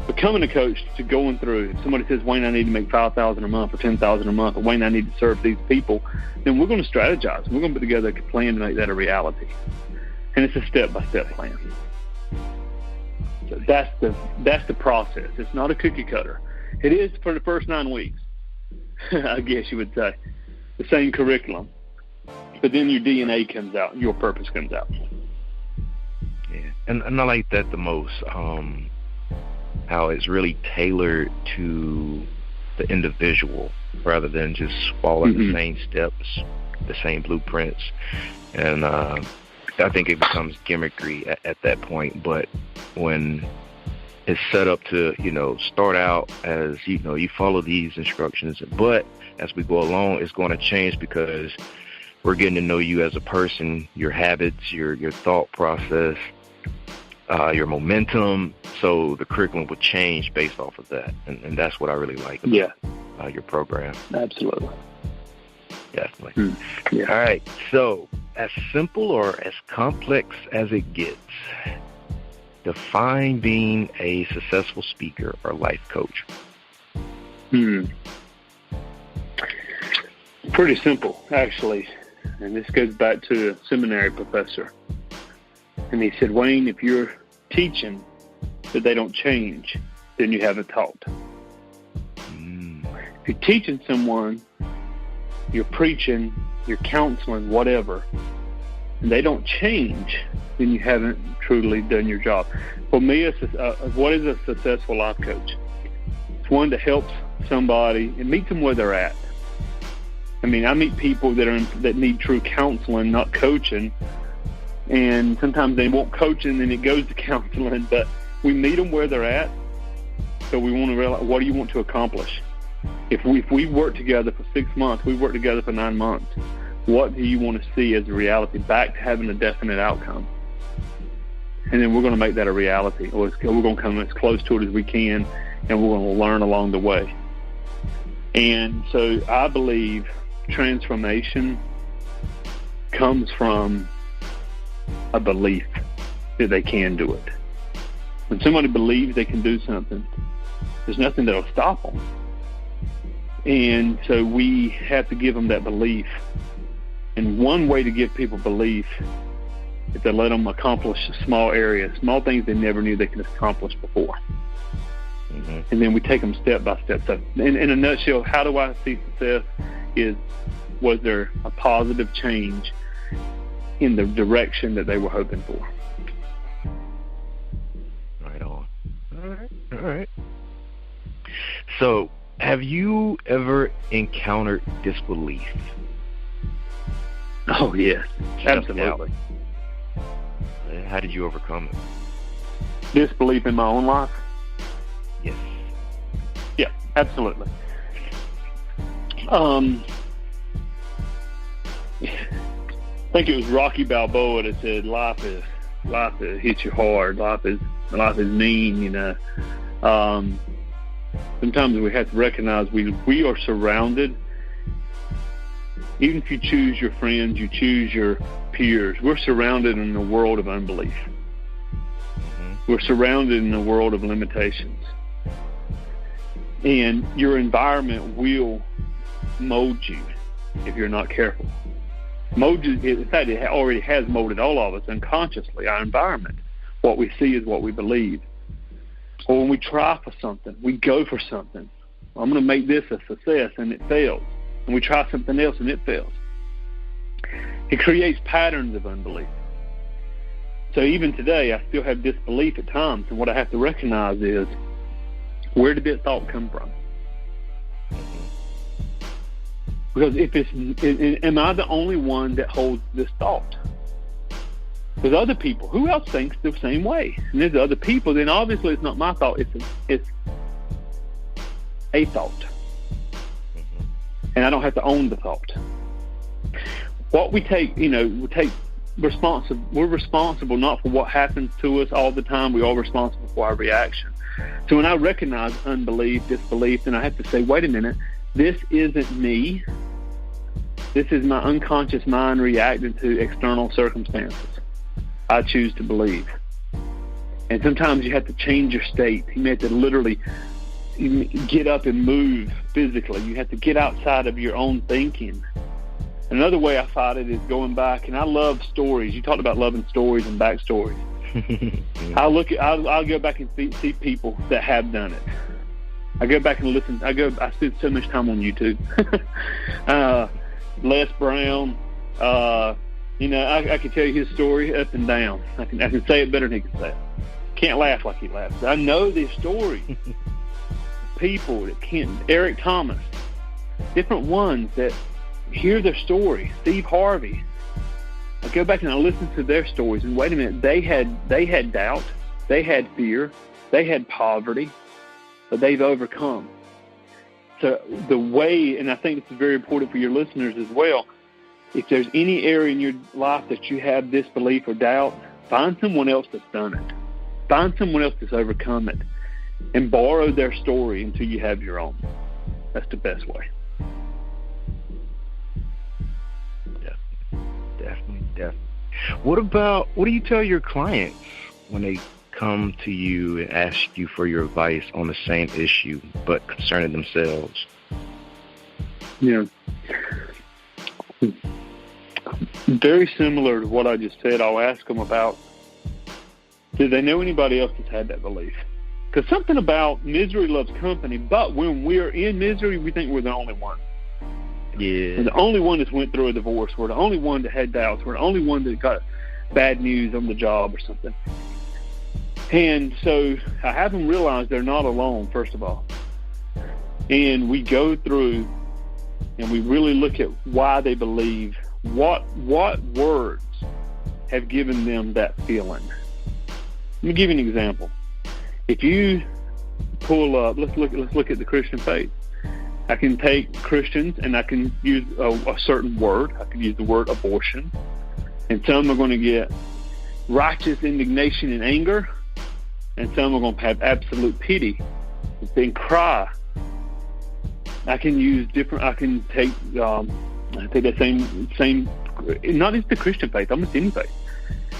becoming a coach to going through. If somebody says, Wayne, I need to make $5,000 a month or $10,000 a month, or Wayne, I need to serve these people, then we're going to strategize. We're going to put together a plan to make that a reality. And it's a step-by-step plan. So that's the process. It's not a cookie cutter. It is for the first 9 weeks, I guess you would say. The same curriculum. But then your DNA comes out, your purpose comes out. Yeah, and I like that the most, how it's really tailored to the individual rather than just following the same steps, the same blueprints. And I think it becomes gimmickry at that point. But when it's set up to, start out as, you follow these instructions, but as we go along, it's going to change because we're getting to know you as a person, your habits, your thought process, your momentum. So the curriculum will change based off of that. And that's what I really like about your program. Absolutely. Definitely. Yeah. All right. So as simple or as complex as it gets, define being a successful speaker or life coach. Pretty simple, actually. And this goes back to a seminary professor. And he said, Wayne, if you're teaching that they don't change, then you haven't taught. If you're teaching someone, you're preaching, you're counseling, whatever, and they don't change, then you haven't truly done your job. For me, what is a successful life coach? It's one that helps somebody and meets them where they're at. I mean, I meet people that need true counseling, not coaching. And sometimes they want coaching and it goes to counseling, but we meet them where they're at. So we want to realize, what do you want to accomplish? If we work together for 6 months, we work together for 9 months, what do you want to see as a reality, back to having a definite outcome? And then we're going to make that a reality, or we're going to come as close to it as we can, and we're going to learn along the way. And so I believe transformation comes from a belief that they can do it. When somebody believes they can do something, there's nothing that'll stop them. And so we have to give them that belief. And one way to give people belief is to let them accomplish small areas, small things they never knew they could accomplish before. And then we take them step by step. So in a nutshell, how do I see success is, was there a positive change in the direction that they were hoping for? Right on. All right. So have you ever encountered disbelief? Oh, yes. Absolutely. How did you overcome it? Disbelief in my own life? Yes. Yeah, absolutely. I think it was Rocky Balboa that said, life hits you hard. Life is mean, Sometimes we have to recognize we are surrounded. Even if you choose your friends, you choose your peers, we're surrounded in a world of unbelief. We're surrounded in a world of limitations. And your environment will mold you if you're not careful. Mold you, in fact, it already has molded all of us unconsciously, our environment. What we see is what we believe. Or when we try for something, we go for something. I'm going to make this a success, and it fails. And we try something else, and it fails. It creates patterns of unbelief. So even today, I still have disbelief at times, and what I have to recognize is, where did that thought come from? Because am I the only one that holds this thought? There's other people. Who else thinks the same way? And there's other people. Then obviously it's not my thought. It's a thought. And I don't have to own the thought. What we take, we take responsible not for what happens to us all the time. We are responsible for our reaction. So when I recognize unbelief, disbelief, then I have to say, wait a minute, this isn't me. This is my unconscious mind reacting to external circumstances. I choose to believe. And sometimes you have to change your state. You have to literally get up and move physically. You have to get outside of your own thinking. Another way I fight it is going back, and I love stories. You talked about loving stories and backstories. I'll go back and see people that have done it. I go back and listen. I spend so much time on YouTube. Les Brown, I can tell you his story up and down. I can say it better than he can say it. Can't laugh like he laughs. I know these stories. People that can't. Eric Thomas, different ones that hear their story. Steve Harvey. I go back and I listen to their stories, and wait a minute, they had doubt, they had fear, they had poverty, but they've overcome. So the way, and I think this is very important for your listeners as well, if there's any area in your life that you have disbelief or doubt, find someone else that's done it. Find someone else that's overcome it, and borrow their story until you have your own. That's the best way. Definitely. What do you tell your clients when they come to you and ask you for your advice on the same issue, but concerning themselves? Very similar to what I just said. I'll ask them about, do they know anybody else that's had that belief? Because something about misery loves company, but when we're in misery, we think we're the only one. Yeah. We're the only one that's went through a divorce. We're the only one that had doubts. We're the only one that got bad news on the job or something. And so I have them realize they're not alone, first of all. And we go through and we really look at why they believe, what words have given them that feeling. Let me give you an example. If you pull up, let's look at the Christian faith. I can take Christians and I can use a certain word. I can use the word abortion. And some are going to get righteous indignation and anger. And some are going to have absolute pity and cry. I can use different, I can take that same, not just the Christian faith, almost any faith.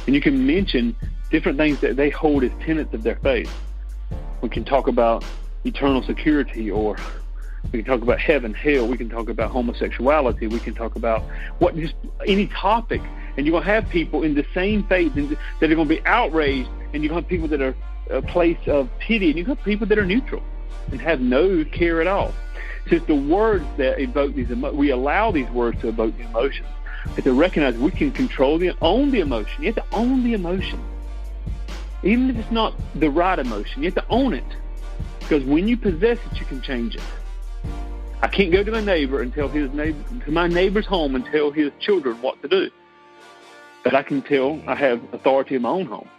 And you can mention different things that they hold as tenets of their faith. We can talk about eternal security, or we can talk about heaven, hell. We can talk about homosexuality. We can talk about just any topic. And you're going to have people in the same faith that are going to be outraged, and you're going to have people that are a place of pity, and you're going to have people that are neutral and have no care at all. So it's the words that evoke these emotions. We allow these words to evoke the emotions. But to recognize we can control own the emotion. You have to own the emotion. Even if it's not the right emotion, you have to own it. Because when you possess it, you can change it. I can't go to my neighbor and tell to my neighbor's home and tell his children what to do. But I can tell I have authority in my own home.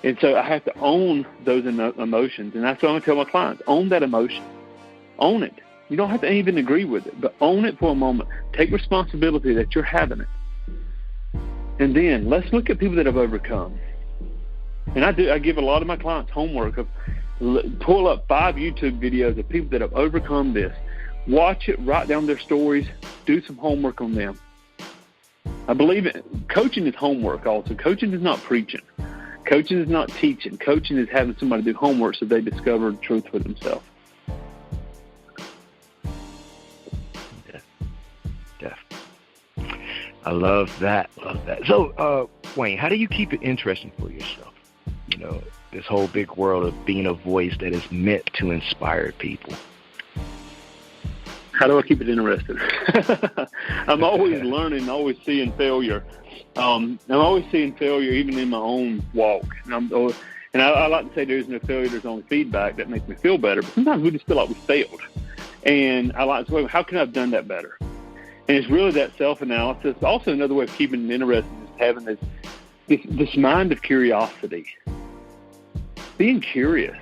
And so I have to own those emotions. And that's what I'm going to tell my clients. Own that emotion. Own it. You don't have to even agree with it, but own it for a moment. Take responsibility that you're having it. And then let's look at people that have overcome. And I give a lot of my clients homework of pull up 5 YouTube videos of people that have overcome this. Watch it, write down their stories, do some homework on them. I believe coaching is homework also. Coaching is not preaching. Coaching is not teaching. Coaching is having somebody do homework so they discover the truth for themselves. Definitely. I love that. So, Wayne, how do you keep it interesting for yourself? This whole big world of being a voice that is meant to inspire people. How do I keep it interesting? I'm always learning, always seeing failure. I'm always seeing failure even in my own walk. And I like to say there's no failure, there's only feedback. That makes me feel better. But sometimes we just feel like we failed. And I like to say, how can I have done that better? And it's really that self-analysis. Also, another way of keeping it interesting is having this mind of curiosity. Being curious.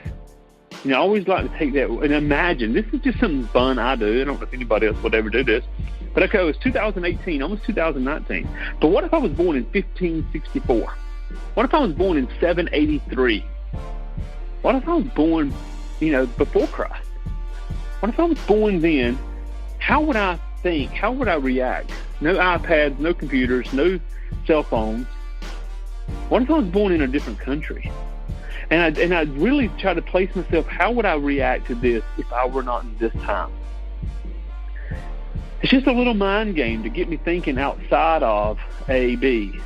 I always like to take that and imagine. This is just something fun I do. I don't know if anybody else would ever do this. But But okay, it was 2018, almost 2019. But what if I was born in 1564? What if I was born in 783? What if I was born, before Christ? What if I was born then? How would I think? How would I react? No iPads, no computers, no cell phones. What if I was born in a different country? And I really try to place myself, how would I react to this if I were not in this time? It's just a little mind game to get me thinking outside of A, B.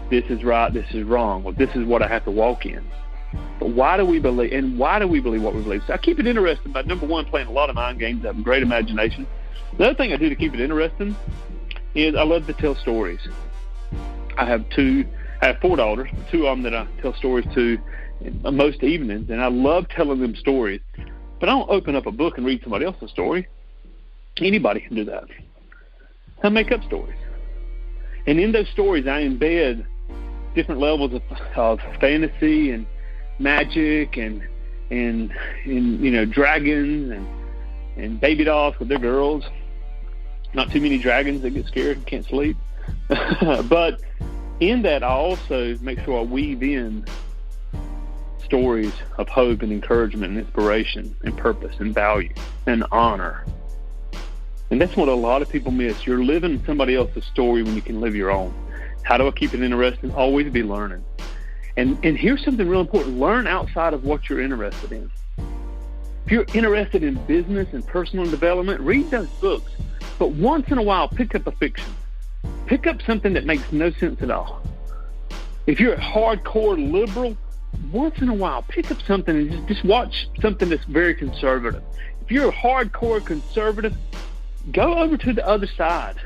This is right, this is wrong, or this is what I have to walk in. But why do we believe, and why do we believe what we believe? So I keep it interesting by, number one, playing a lot of mind games, having great imagination. The other thing I do to keep it interesting is I love to tell stories. I have 4 daughters, 2 of them that I tell stories to most evenings, and I love telling them stories. But I don't open up a book and read somebody else's story. Anybody can do that. I make up stories. And in those stories, I embed different levels of fantasy and magic and dragons and baby dolls with their girls. Not too many dragons that get scared and can't sleep. But in that, I also make sure I weave in stories of hope and encouragement and inspiration and purpose and value and honor. And that's what a lot of people miss. You're living somebody else's story when you can live your own. How do I keep it interesting? Always be learning. And here's something real important. Learn outside of what you're interested in. If you're interested in business and personal development, read those books. But once in a while, pick up a fiction. Pick up something that makes no sense at all. If you're a hardcore liberal, once in a while, pick up something and just watch something that's very conservative. If you're a hardcore conservative, go over to the other side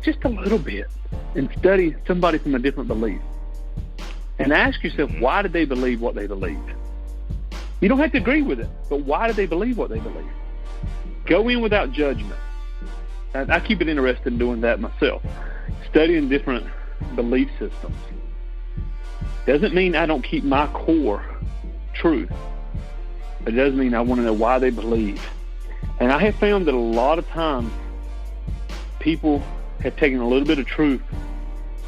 just a little bit and study somebody from a different belief. And ask yourself, why did they believe what they believed? You don't have to agree with it, but why did they believe what they believed? Go in without judgment. And I keep it interested in doing that myself, studying different belief systems. Doesn't mean I don't keep my core truth, but it does mean I want to know why they believe. And I have found that a lot of times people have taken a little bit of truth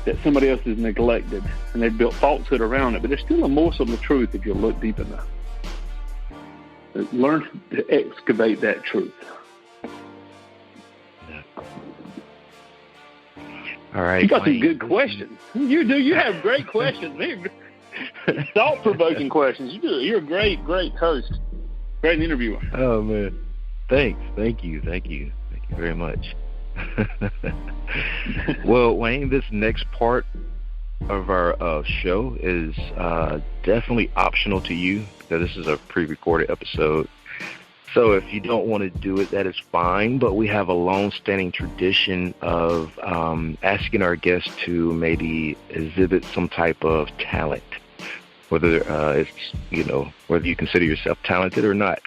that somebody else has neglected, and they've built falsehood around it, but there's still a morsel of truth if you look deep enough. Learn to excavate that truth. All right. You got some good questions. You do. You have great questions. Thought-provoking questions. You're a great host. Great interviewer. Oh, man. Thanks. Thank you very much. Well, Wayne, this next part of our show is definitely optional to you, because this is a pre-recorded episode. So if you don't want to do it, that is fine, but we have a long-standing tradition of asking our guests to maybe exhibit some type of talent, whether it's, whether you consider yourself talented or not.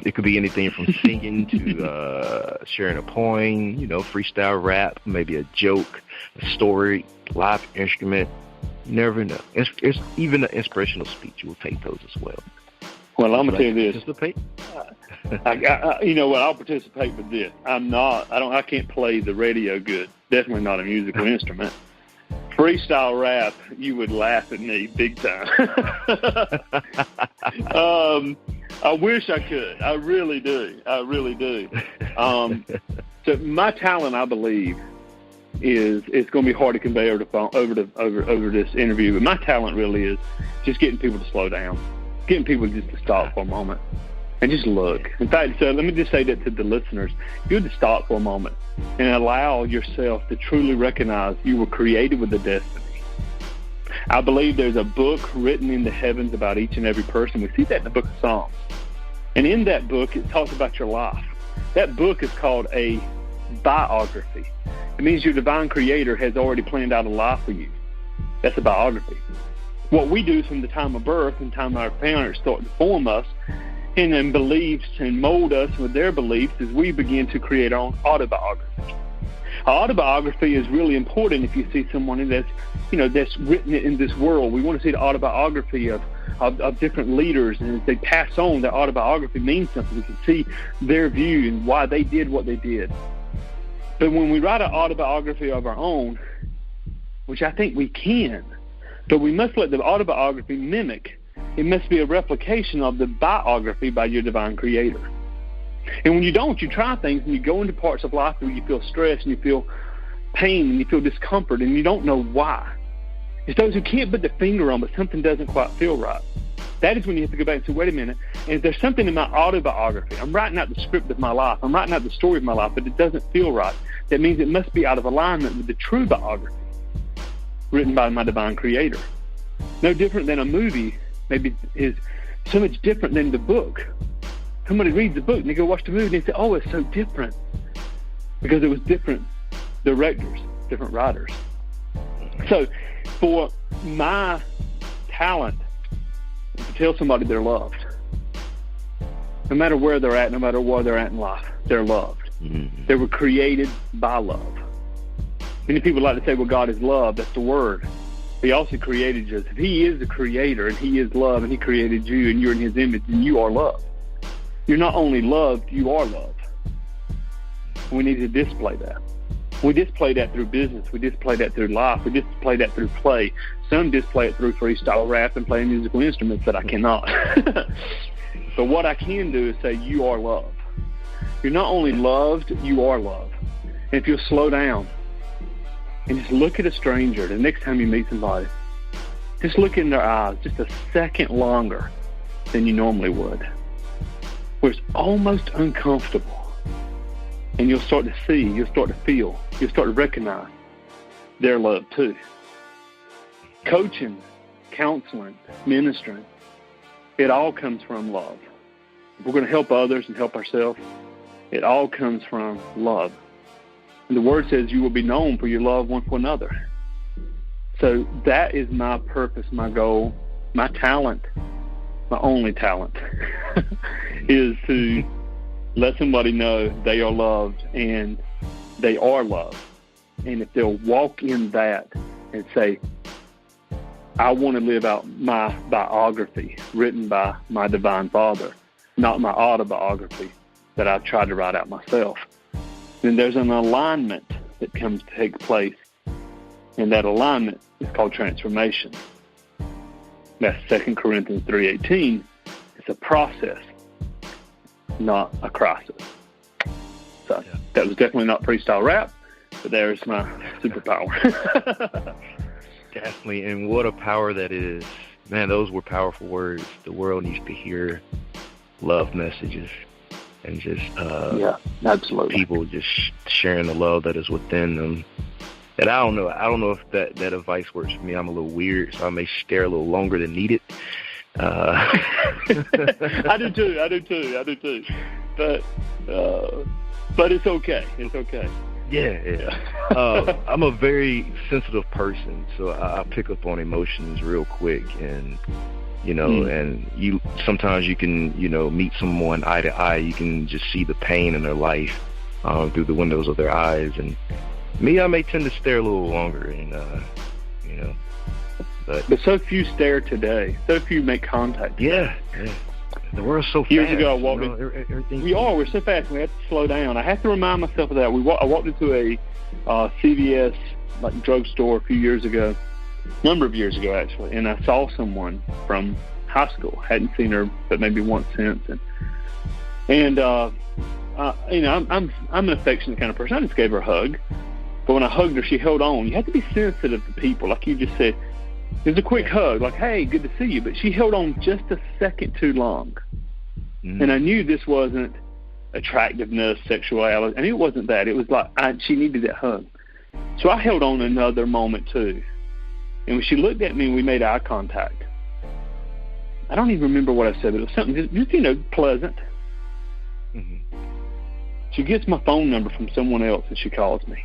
It could be anything from singing to sharing a poem, freestyle rap, maybe a joke, a story, live instrument. You never know. It's even an inspirational speech. We'll take those as well. Well, I'm going to tell you this. Participate? I'll participate with this. I can't play the radio good. Definitely not a musical instrument. Freestyle rap, you would laugh at me big time. I wish I could. I really do. So my talent, I believe, is it's going to be hard to convey over the phone, over this interview. But my talent really is just getting people to slow down, getting people just to stop for a moment and just look. In fact, so let me just say that to the listeners: you have to stop for a moment and allow yourself to truly recognize you were created with a destiny. I believe there's a book written in the heavens about each and every person. We see that in the book of Psalms. And in that book, it talks about your life. That book is called a biography. It means your divine creator has already planned out a life for you. That's a biography. What we do from the time of birth and time our parents start to form us and then beliefs and mold us with their beliefs is we begin to create our own autobiography. Our autobiography is really important if you see someone that's written in this world. We want to see the autobiography of different leaders, and as they pass on, their autobiography means something. We can see their view and why they did what they did. But when we write an autobiography of our own, which I think we can, but we must let the autobiography mimic. It must be a replication of the biography by your divine creator. And when you don't, you try things and you go into parts of life where you feel stress and you feel pain and you feel discomfort and you don't know why. It's those who can't put the finger on, but something doesn't quite feel right. That is when you have to go back and say, wait a minute, and there's something in my autobiography. I'm writing out the script of my life. I'm writing out the story of my life, but it doesn't feel right. That means it must be out of alignment with the true biography written by my divine creator. No different than a movie maybe is so much different than the book. Somebody reads the book and they go watch the movie and they say, oh, it's so different. Because it was different directors, different writers. So for my talent to tell somebody they're loved, no matter where they're at, no matter where they're at in life, they're loved. Mm-hmm. They were created by love. Many people like to say, well, God is love. That's the word. He also created us. If he is the creator and he is love and he created you and you're in his image, then you are loved. You're not only loved, you are loved. We need to display that. We display that through business. We display that through life. We display that through play. Some display it through freestyle rap and playing musical instruments that I cannot. But what I can do is say, you are loved. You're not only loved, you are loved. And if you'll slow down and just look at a stranger the next time you meet somebody, just look in their eyes just a second longer than you normally would, where it's almost uncomfortable. And you'll start to see, you'll start to feel, you'll start to recognize their love too. Coaching, counseling, ministering, it all comes from love. If we're going to help others and help ourselves, it all comes from love. And the word says you will be known for your love one for another. So that is my purpose, my goal, my talent, my only talent, is to let somebody know they are loved and they are loved. And if they'll walk in that and say, I want to live out my biography written by my divine Father, not my autobiography that I've tried to write out myself, then there's an alignment that comes to take place. And that alignment is called transformation. That's 2 Corinthians 3:18. It's a process, not a crisis. So that was definitely not freestyle rap, but there's my superpower. Definitely, and what a power that is. Man, those were powerful words. The world needs to hear love messages and just absolutely, people just sharing the love that is within them. And I don't know if that advice works for me. I'm a little weird, so I may stare a little longer than needed. I do too. But it's okay. It's okay. Yeah. I'm a very sensitive person, so I pick up on emotions real quick, and and sometimes you can meet someone eye to eye. You can just see the pain in their life through the windows of their eyes, and me, I may tend to stare a little longer, and But so few stare today. So few make contact. Yeah. The world's so fast. Years ago, I walked in. We're so fast. We have to slow down. I have to remind myself of that. I walked into a CVS drugstore a few years ago, number of years ago actually, and I saw someone from high school. Hadn't seen her, but maybe once since. And I'm an affectionate kind of person. I just gave her a hug, but when I hugged her, she held on. You have to be sensitive to people, like you just said. It was a quick hug, like, hey, good to see you. But she held on just a second too long. Mm. And I knew this wasn't attractiveness, sexuality. I knew it wasn't that. It was like she needed that hug. So I held on another moment too. And when she looked at me and we made eye contact, I don't even remember what I said, but it was something just pleasant. Mm-hmm. She gets my phone number from someone else and she calls me.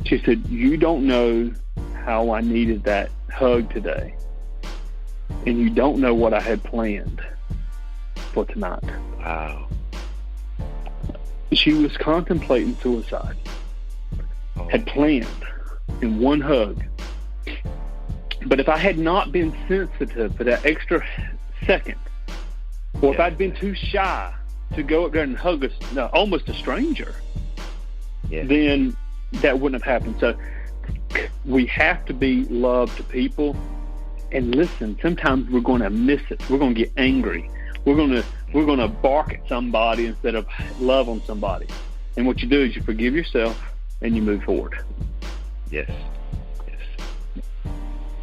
She said, you don't know how I needed that hug today, and you don't know what I had planned for tonight. Wow. She was contemplating suicide, had planned in one hug. But if I had not been sensitive for that extra second, or if I'd been too shy to go up there and hug almost a stranger, then that wouldn't have happened. So we have to be love to people. And listen, sometimes we're going to miss it. We're going to get angry. We're going to bark at somebody instead of love on somebody. And what you do is you forgive yourself and you move forward. Yes.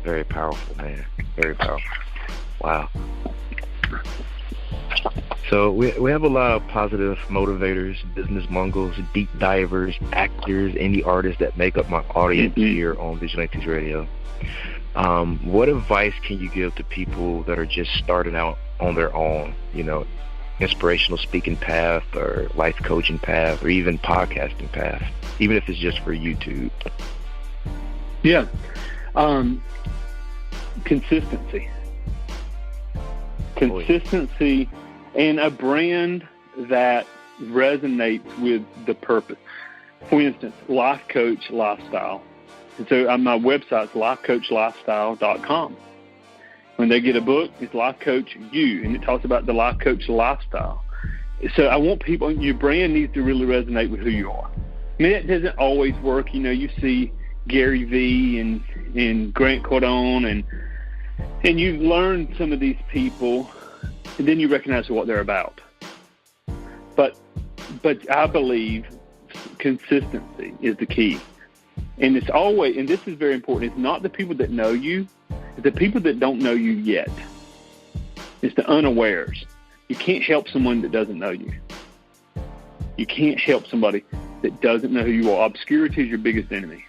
Very powerful, man. Very powerful. Wow. So we have a lot of positive motivators, business mongols, deep divers, actors, indie artists that make up my audience here on Vigilantes Radio. What advice can you give to people that are just starting out on their own, inspirational speaking path or life coaching path or even podcasting path, even if it's just for YouTube? Yeah. Consistency. Consistency and a brand that resonates with the purpose. For instance, Life Coach Lifestyle. And so my website's lifecoachlifestyle.com. When they get a book, it's Life Coach You, and it talks about the Life Coach lifestyle. So I want people, your brand needs to really resonate with who you are. I mean, that doesn't always work. You see Gary Vee and Grant Cardone, and you learn some of these people, and then you recognize what they're about. But I believe consistency is the key. And it's always, and this is very important, it's not the people that know you, it's the people that don't know you yet. It's the unawares. You can't help someone that doesn't know you. You can't help somebody that doesn't know who you are. Obscurity is your biggest enemy.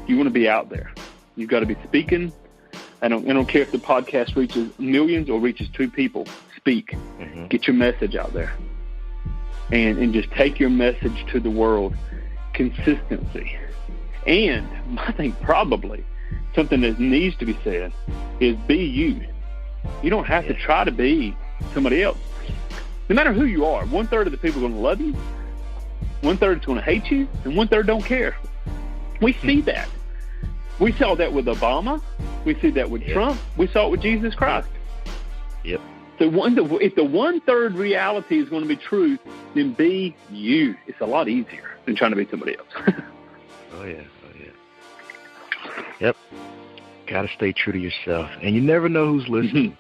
You want to be out there. You've got to be speaking. I don't care if the podcast reaches millions or reaches 2 people. Speak. Get your message out there. And just take your message to the world. Consistency. And I think probably something that needs to be said is be you. You don't have to try to be somebody else. No matter who you are, 1/3 of the people are going to love you, 1/3 is going to hate you, and 1/3 don't care. We see that. We saw that with Obama. We see that with Trump. We saw it with Jesus Christ. Yep. So if the 1/3 reality is going to be true, then be you. It's a lot easier than trying to be somebody else. Oh, yeah. Yep. Got to stay true to yourself. And you never know who's listening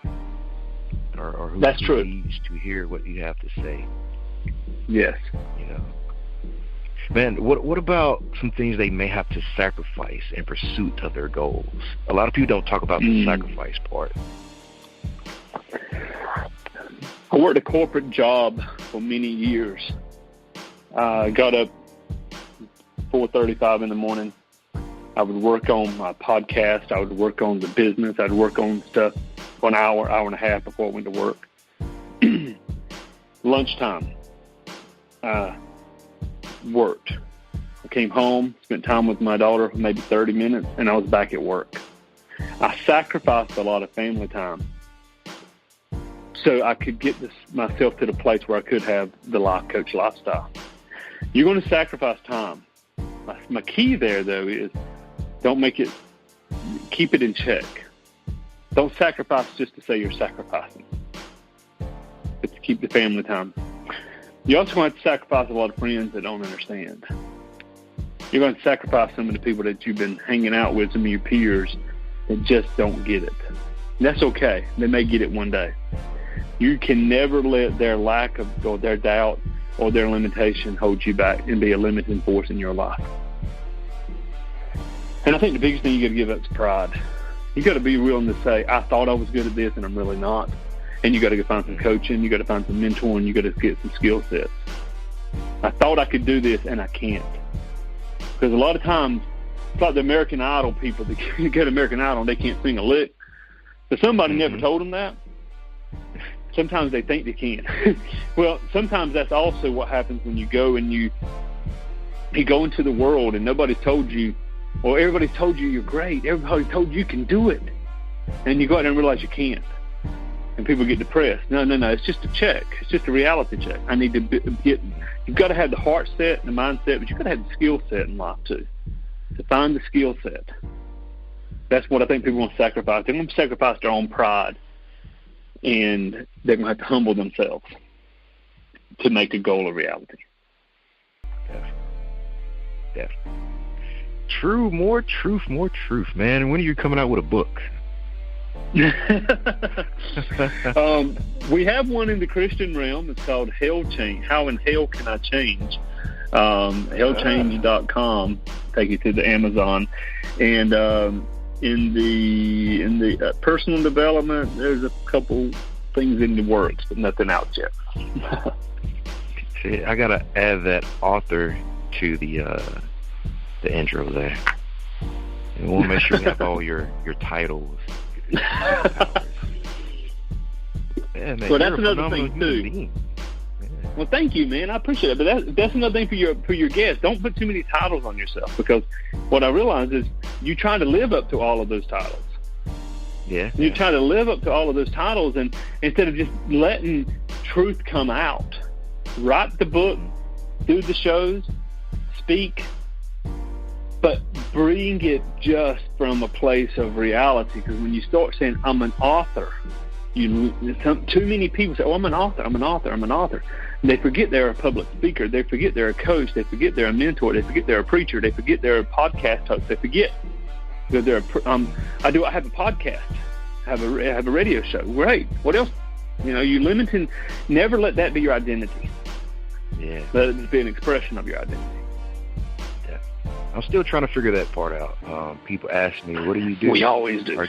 or who needs to hear what you have to say. Yes. Man, what about some things they may have to sacrifice in pursuit of their goals? A lot of people don't talk about the sacrifice part. I worked a corporate job for many years. Got up 4:35 in the morning. I would work on my podcast. I would work on the business. I'd work on stuff for an hour and a half before I went to work. Lunchtime, worked. I came home, spent time with my daughter for maybe 30 minutes, and I was back at work. I sacrificed a lot of family time so I could get myself to the place where I could have the Life Coach lifestyle. You're going to sacrifice time. My key there, though, is keep it in check. Don't sacrifice just to say you're sacrificing, but to keep the family time. You're also going to have to sacrifice a lot of friends that don't understand. You're going to sacrifice some of the people that you've been hanging out with, some of your peers that just don't get it. And that's okay. They may get it one day. You can never let their lack of, or their doubt, or their limitation hold you back and be a limiting force in your life. And I think the biggest thing you got to give up is pride. You got to be willing to say, I thought I was good at this and I'm really not. And you got to go find some coaching. You got to find some mentoring. You got to get some skill sets. I thought I could do this and I can't. Because a lot of times, it's like the American Idol people that go to American Idol and they can't sing a lick. But somebody never told them that. Sometimes they think they can. Well, sometimes that's also what happens when you go and you go into the world and nobody's told you, or everybody's told you you're great. Everybody told you can do it. And you go out and realize you can't. And people get depressed. No. It's just a check. It's just a reality check. I need to you've got to have the heart set and the mindset, but you've got to have the skill set in life too. To find the skill set. That's what I think people want to sacrifice. They're going to sacrifice their own pride. And they're going to have to humble themselves to make a goal a reality. Definitely. True, more truth, man. When are you coming out with a book? We have one in the Christian realm. It's called Hell Change. How in Hell Can I Change? Hellchange.com. Take you to the Amazon. And in the personal development, there's a couple things in the works, but nothing out yet. See, I gotta add that author to the intro there. And we'll make sure we have all your titles. Yeah, man, well, that's another thing too. Yeah. Well, thank you, man. I appreciate it. But that's another thing for your guests. Don't put too many titles on yourself, because what I realize is you try to live up to all of those titles. Yeah. You try to live up to all of those titles, and instead of just letting truth come out, write the book, do the shows, speak, but bring it just from a place of reality. Because when you start saying, I'm an author, too many people say, oh, I'm an author. And they forget they're a public speaker. They forget they're a coach. They forget they're a mentor. They forget they're a preacher. They forget they're a podcast host. They forget that they're I have a podcast. I have a radio show. Great. What else? You limiting. Never let that be your identity. Yeah. Let it just be an expression of your identity. Yeah. I'm still trying to figure that part out. People ask me, what do you do? We always do. Or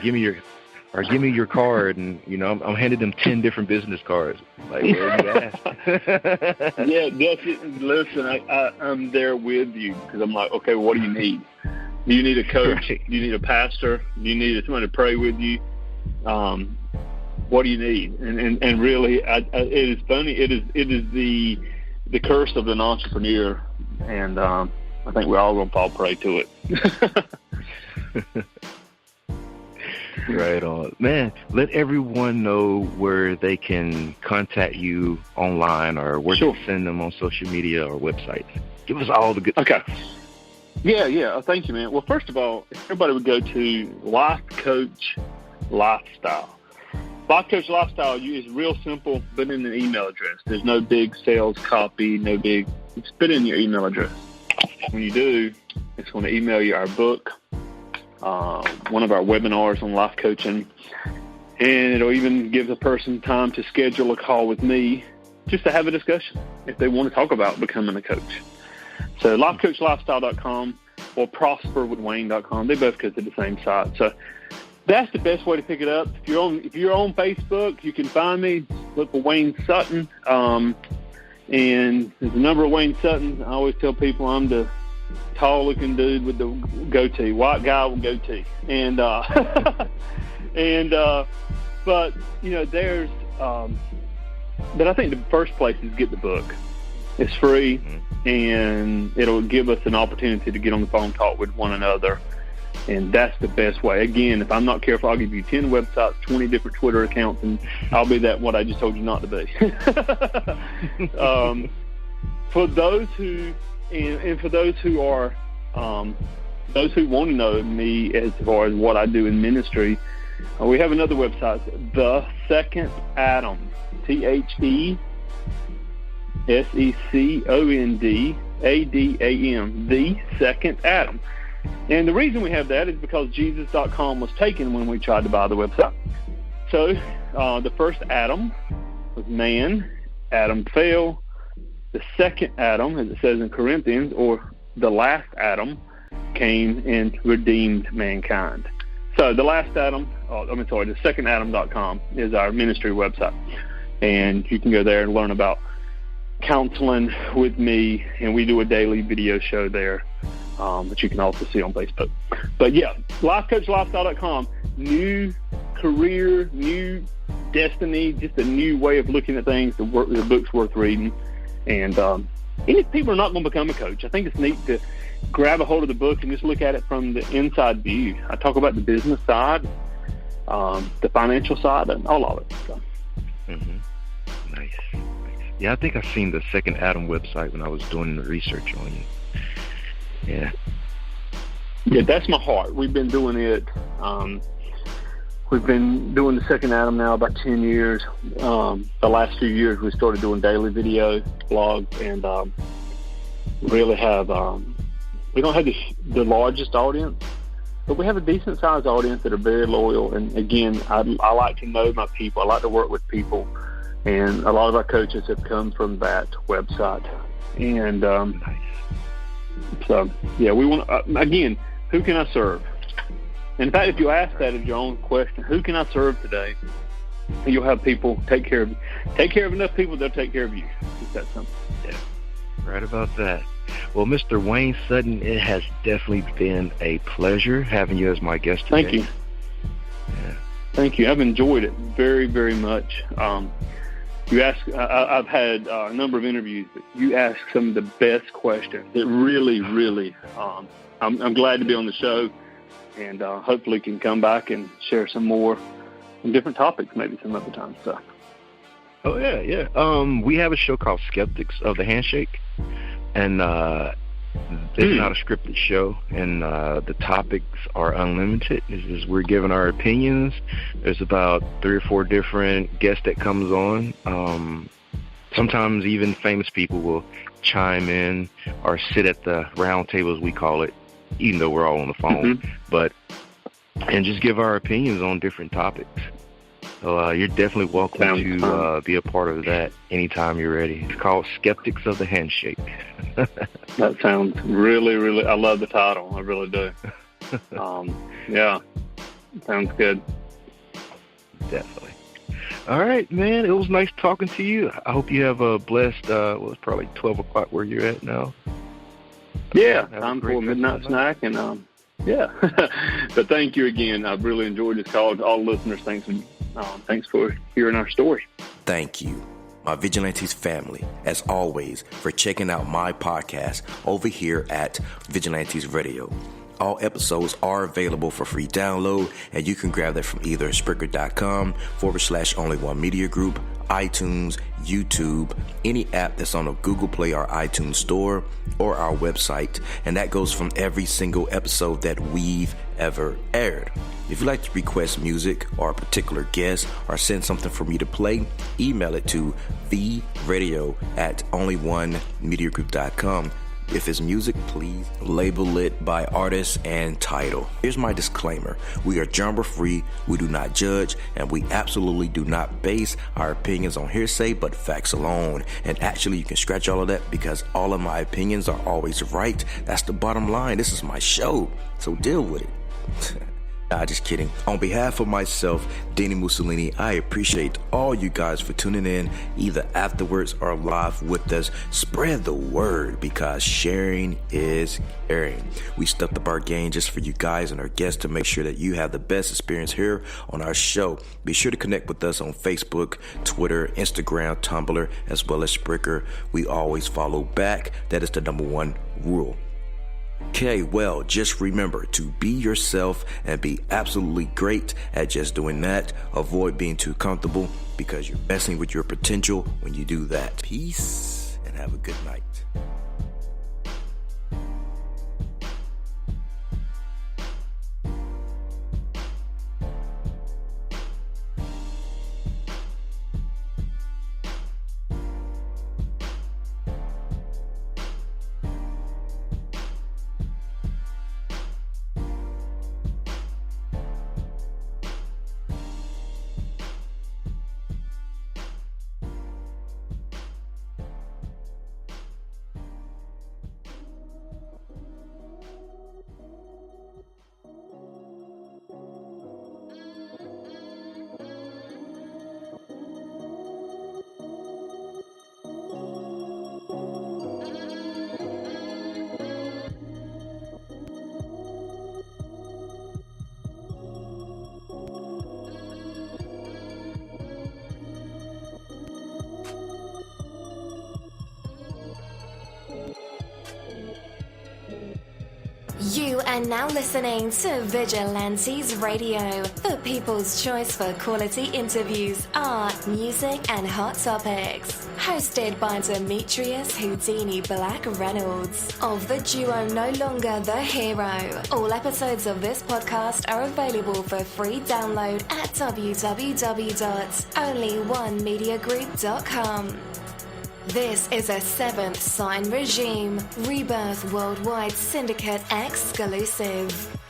give me your card, and I'm handing them 10 different business cards. Like, where you ask? Yeah, that's it. Listen, I'm there with you, because I'm like, okay, what do you need? Do you need a coach? Right. Do you need a pastor? Do you need somebody to pray with you? What do you need? And really, it is funny. It is the curse of an entrepreneur, and I think we're all going to fall prey to it. Right on. Man, let everyone know where they can contact you online, or where to send them on social media or websites. Give us all the good stuff. Yeah. Thank you, man. Well, first of all, everybody would go to Life Coach Lifestyle. Life Coach Lifestyle is real simple. Put in an email address. There's no big sales copy, just put in your email address. When you do, it's going to email you our book, one of our webinars on life coaching, and it'll even give the person time to schedule a call with me just to have a discussion if they want to talk about becoming a coach. So lifecoachlifestyle.com or prosperwithwayne.com. They both go to the same site. So that's the best way to pick it up. If you're on Facebook, you can find me. Look for Wayne Sutton. And there's a number of Wayne Suttons. I always tell people I'm the tall-looking dude with the goatee, white guy with goatee, and but there's but I think the first place is get the book. It's free, and it'll give us an opportunity to get on the phone, talk with one another, and that's the best way. Again, if I'm not careful, I'll give you 10 websites, 20 different Twitter accounts, and I'll be what I just told you not to be. For those who And for those who are, those who want to know me as far as what I do in ministry, we have another website, The Second Adam, TheSecondAdam, The Second Adam. And the reason we have that is because Jesus.com was taken when we tried to buy the website. So the first Adam was man. Adam fell. The second Adam, as it says in Corinthians, or the last Adam, came and redeemed mankind. So the last Adam, the secondadam.com is our ministry website. And you can go there and learn about counseling with me, and we do a daily video show there that you can also see on Facebook. But yeah, lifecoachlifestyle.com, new career, new destiny, just a new way of looking at things. The book's worth reading. And if people are not going to become a coach, I think it's neat to grab a hold of the book and just look at it from the inside view. I talk about the business side, the financial side, and all of it. So. Mm-hmm. Nice. Yeah, I think I've seen the Second Adam website when I was doing the research on you. Yeah. Yeah, that's my heart. We've been doing it. We've been doing the Second Adam now about 10 years. The last few years we started doing daily video blogs, and really have we don't have the largest audience, but we have a decent-sized audience that are very loyal. And, again, I like to know my people. I like to work with people. And a lot of our coaches have come from that website. And so, yeah, we want again, who can I serve? In fact, if you ask that as your own question, who can I serve today? You'll have people take care of enough people, they'll take care of you. It's that simple. Yeah, right about that. Well, Mr. Wayne Sutton, it has definitely been a pleasure having you as my guest today. Thank you. Yeah. Thank you. I've enjoyed it very, very much. You ask. I've had a number of interviews, but you ask some of the best questions. It really, really. I'm glad to be on the show, and hopefully can come back and share some more different topics, maybe some other time. So. Oh yeah. We have a show called Skeptics of the Handshake. And it's not a scripted show, and the topics are unlimited. We're giving our opinions. There's about 3 or 4 different guests that comes on. Sometimes even famous people will chime in or sit at the round table, as we call it, even though we're all on the phone. And just give our opinions on different topics. So you're definitely welcome to be a part of that anytime you're ready. It's called Skeptics of the Handshake. That sounds really, really, I love the title. I really do. Yeah, sounds good. Definitely. All right, man. It was nice talking to you. I hope you have a blessed, it's probably 12 o'clock where you're at now. Yeah, time for a midnight snack. And yeah, but thank you again. I've really enjoyed this call. All listeners, thanks for hearing our story. Thank you, my Vigilantes family, as always, for checking out my podcast over here at Vigilantes Radio. All episodes are available for free download, and you can grab that from either Spreaker.com/only1mediagroup, iTunes, YouTube, any app that's on a Google Play or iTunes store, or our website. And that goes from every single episode that we've ever aired. If you'd like to request music or a particular guest or send something for me to play, email it to theradio@only1mediagroup.com. If it's music, please label it by artist and title. Here's my disclaimer. We are genre free, we do not judge, and we absolutely do not base our opinions on hearsay but facts alone. And actually, you can scratch all of that because all of my opinions are always right. That's the bottom line. This is my show, so deal with it. Nah, just kidding. On behalf of myself, Dini-Mussolini, I appreciate all you guys for tuning in, either afterwards or live with us. Spread the word because sharing is caring. We stepped up our game just for you guys and our guests to make sure that you have the best experience here on our show. Be sure to connect with us on Facebook, Twitter, Instagram, Tumblr, as well as Spreaker. We always follow back. That is the #1 rule. Okay, well, just remember to be yourself and be absolutely great at just doing that. Avoid being too comfortable because you're messing with your potential when you do that. Peace and have a good night. You are now listening to Vigilantes Radio, the people's choice for quality interviews, art, music, and hot topics. Hosted by Demetrius Houdini Black Reynolds of the duo No Longer the Hero. All episodes of this podcast are available for free download at www.only1mediagroup.com. This is a Seventh Sign Regime Rebirth Worldwide Syndicate exclusive.